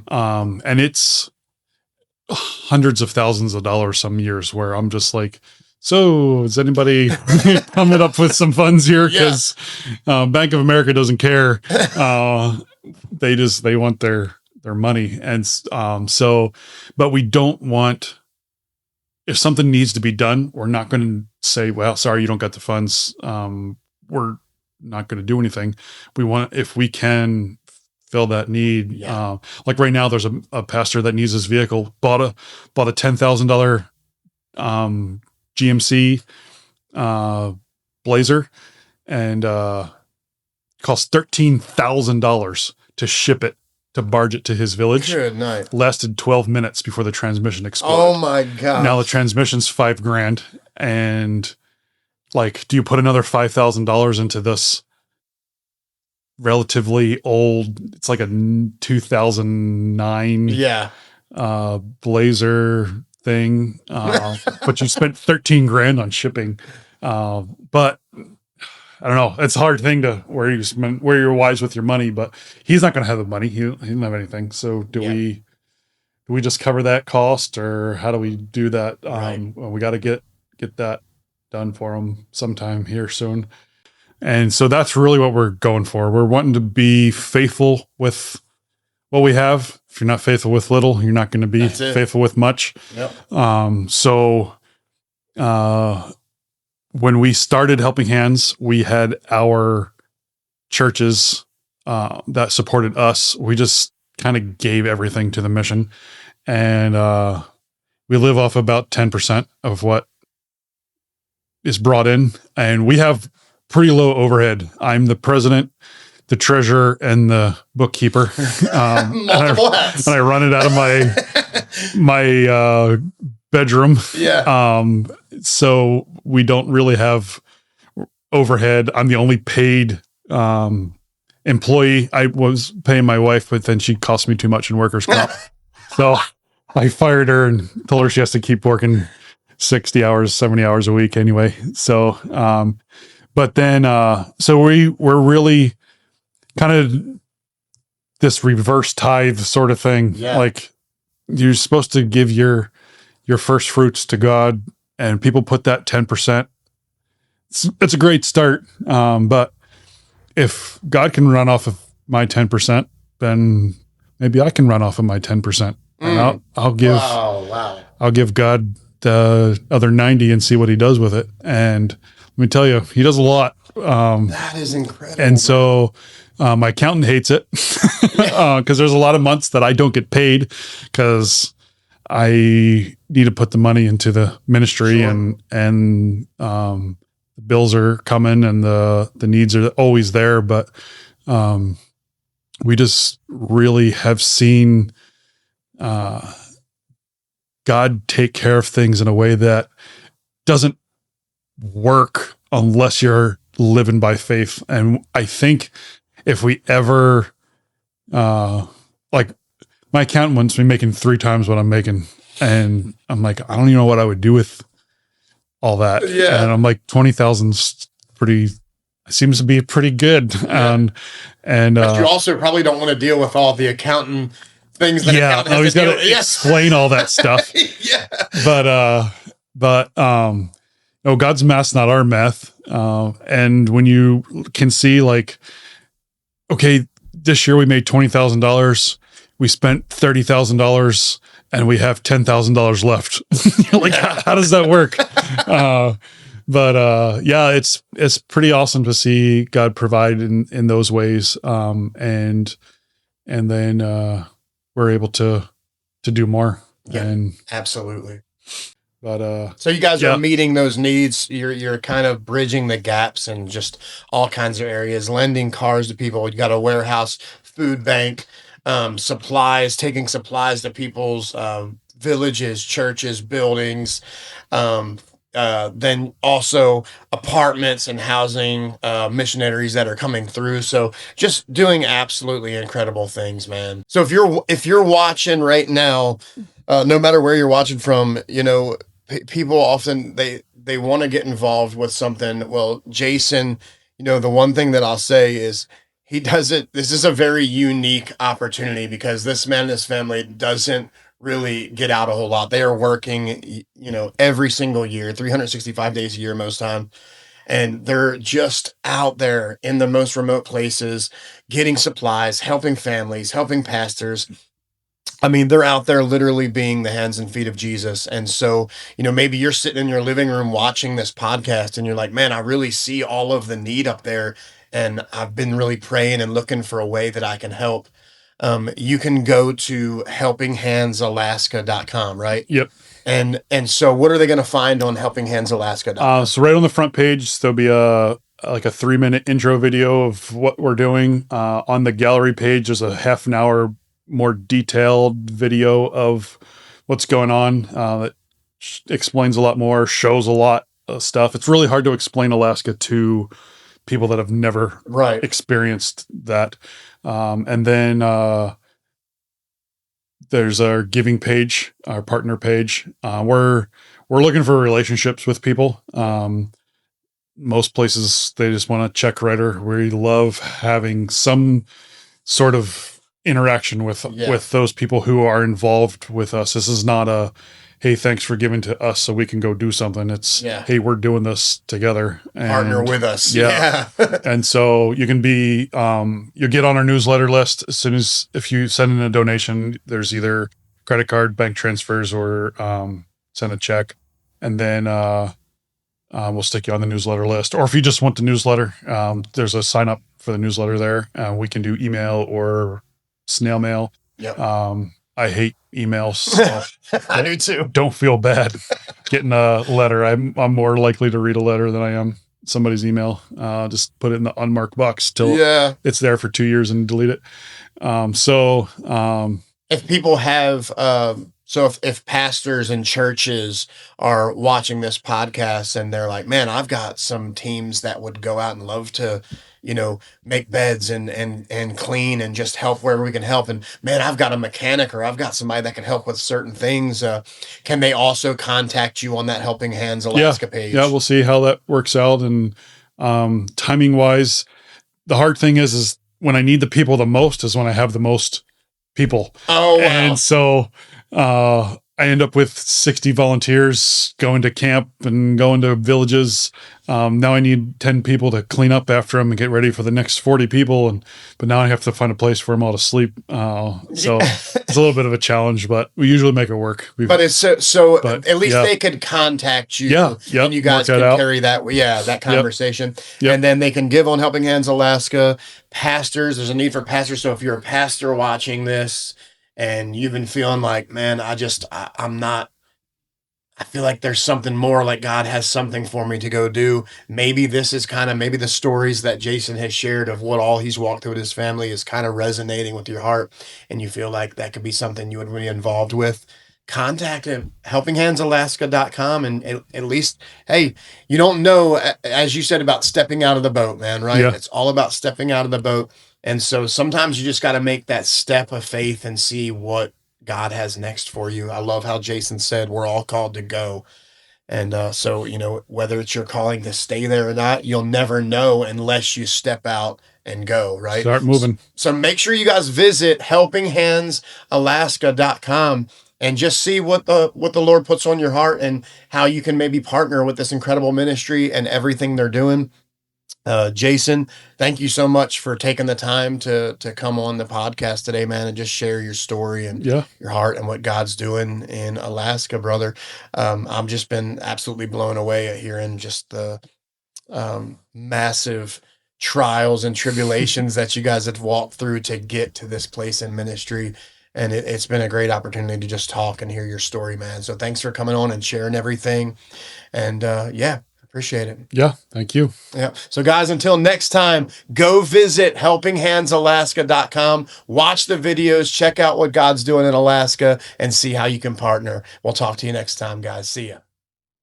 And it's hundreds of thousands of dollars some years where I'm just like, so is anybody coming up with some funds here? Because Bank of America doesn't care. They want their money. And but we don't want, if something needs to be done, we're not going to say, well, sorry, you don't got the funds. We're not going to do anything. We want, if we can fill that need. Yeah. Like right now, there's a pastor that needs his vehicle, bought a $10,000 GMC Blazer, and cost $13,000 to ship it, to barge it to his village. Good night. Lasted 12 minutes before the transmission exploded. Oh my God. Now the transmission's $5,000, and like, do you put another $5,000 into this relatively old, it's like a 2009 Blazer thing, but you spent $13,000 on shipping. But I don't know, it's a hard thing to where you're wise with your money, but he's not going to have the money. He doesn't have anything. So do we just cover that cost, or how do we do that? Well, we got to get that done for him sometime here soon. And so that's really what we're going for. We're wanting to be faithful with what we have. If you're not faithful with little, you're not going to be faithful with much. Yep. When we started Helping Hands, we had our churches that supported us. We just kind of gave everything to the mission, and we live off about 10% of what is brought in, and we have pretty low overhead. I'm the president, the treasurer, and the bookkeeper. And I run it out of my bedroom. Yeah. So we don't really have overhead. I'm the only paid employee. I was paying my wife, but then she cost me too much in workers' comp. So I fired her and told her she has to keep working 60 hours, 70 hours a week anyway. So, but then, so we're really kind of this reverse tithe sort of thing. Yeah. Like, you're supposed to give your first fruits to God, and people put that 10%. It's a great start. But if God can run off of my 10%, then maybe I can run off of my 10%. And I'll give, I'll give God the other 90 and see what he does with it. And let me tell you, he does a lot. That is incredible. And so my accountant hates it because there's a lot of months that I don't get paid because I need to put the money into the ministry. Sure. and the bills are coming and the needs are always there. But we just really have seen God take care of things in a way that doesn't work unless you're living by faith. And I think if we ever, like, my accountant wants me making 3 times what I'm making, and I'm like, I don't even know what I would do with all that. Yeah. And I'm like, 20,000's seems to be pretty good. Yeah. But you also probably don't want to deal with all the accountant things that he's got to explain all that stuff. Yeah. But God's math's not our math. And when you can see, like, okay, this year we made $20,000, we spent $30,000, and we have $10,000 left. You're like, how does that work? But it's pretty awesome to see God provide in those ways. And then we're able to do more. Yeah, and absolutely. But so you guys are meeting those needs. You're kind of bridging the gaps in just all kinds of areas, lending cars to people. You got a warehouse, food bank, supplies, taking supplies to people's villages, churches, buildings. Then also apartments and housing missionaries that are coming through. So just doing absolutely incredible things, man. So if you're watching right now, no matter where you're watching from, people often they want to get involved with something. Well, Jason, the one thing that I'll say is he does it. This is a very unique opportunity because this man and his family doesn't really get out a whole lot. They are working, every single year, 365 days a year, most time. And they're just out there in the most remote places, getting supplies, helping families, helping pastors. I mean, they're out there literally being the hands and feet of Jesus. And so, maybe you're sitting in your living room watching this podcast and you're like, man, I really see all of the need up there. And I've been really praying and looking for a way that I can help. You can go to helpinghandsalaska.com, right? Yep. And so what are they going to find on helpinghandsalaska.com? So right on the front page, there'll be a 3-minute intro video of what we're doing. On the gallery page, there's a half an hour more detailed video of what's going on that explains a lot more, shows a lot of stuff. It's really hard to explain Alaska to people that have never experienced that. And then there's our giving page, our partner page. We're looking for relationships with people. Most places, they just want a check writer. We love having some sort of interaction with those people who are involved with us. This is not a, hey, thanks for giving to us so we can go do something. It's, hey, we're doing this together. And partner with us. Yeah. And so you can be, you get on our newsletter list as soon as, if you send in a donation, there's either credit card, bank transfers, or send a check. And then we'll stick you on the newsletter list. Or if you just want the newsletter, there's a sign up for the newsletter there. We can do email or snail mail. Yep. I hate emails. So I do too. Don't feel bad getting a letter. I'm more likely to read a letter than I am somebody's email. Just put it in the unmarked box till it's there for 2 years and delete it. If people have, if pastors and churches are watching this podcast and they're like, man, I've got some teams that would go out and love to, make beds and clean and just help wherever we can help. And man, I've got a mechanic or I've got somebody that can help with certain things. Can they also contact you on that Helping Hands Alaska page? Yeah, we'll see how that works out. And timing wise, the hard thing is when I need the people the most is when I have the most people. Oh, wow. And so I end up with 60 volunteers going to camp and going to villages. Now I need 10 people to clean up after them and get ready for the next 40 people. But now I have to find a place for them all to sleep. So it's a little bit of a challenge, but we usually make it work. But it's but at least they could contact you. And you guys can carry that conversation. And then they can give on Helping Hands Alaska. Pastors, there's a need for pastors. So if you're a pastor watching this, and you've been feeling like, man, I feel like there's something more, like God has something for me to go do. Maybe this is maybe the stories that Jason has shared of what all he's walked through with his family is kind of resonating with your heart, and you feel like that could be something you would be involved with. Contact him, helpinghandsalaska.com, and at least, hey, you don't know, as you said about stepping out of the boat, man, right? Yeah. It's all about stepping out of the boat. And so sometimes you just got to make that step of faith and see what God has next for you. I love how Jason said we're all called to go. And so, whether it's your calling to stay there or not, you'll never know unless you step out and go, right? Start moving. So make sure you guys visit helpinghandsalaska.com and just see what the Lord puts on your heart and how you can maybe partner with this incredible ministry and everything they're doing. Jason, thank you so much for taking the time to come on the podcast today, man, and just share your story and your heart and what God's doing in Alaska, brother. I've just been absolutely blown away at hearing just the massive trials and tribulations that you guys have walked through to get to this place in ministry. And it's been a great opportunity to just talk and hear your story, man. So thanks for coming on and sharing everything. And appreciate it. Yeah, thank you. Yeah. So guys, until next time, go visit helpinghandsalaska.com, watch the videos, check out what God's doing in Alaska, and see how you can partner. We'll talk to you next time, guys. See ya.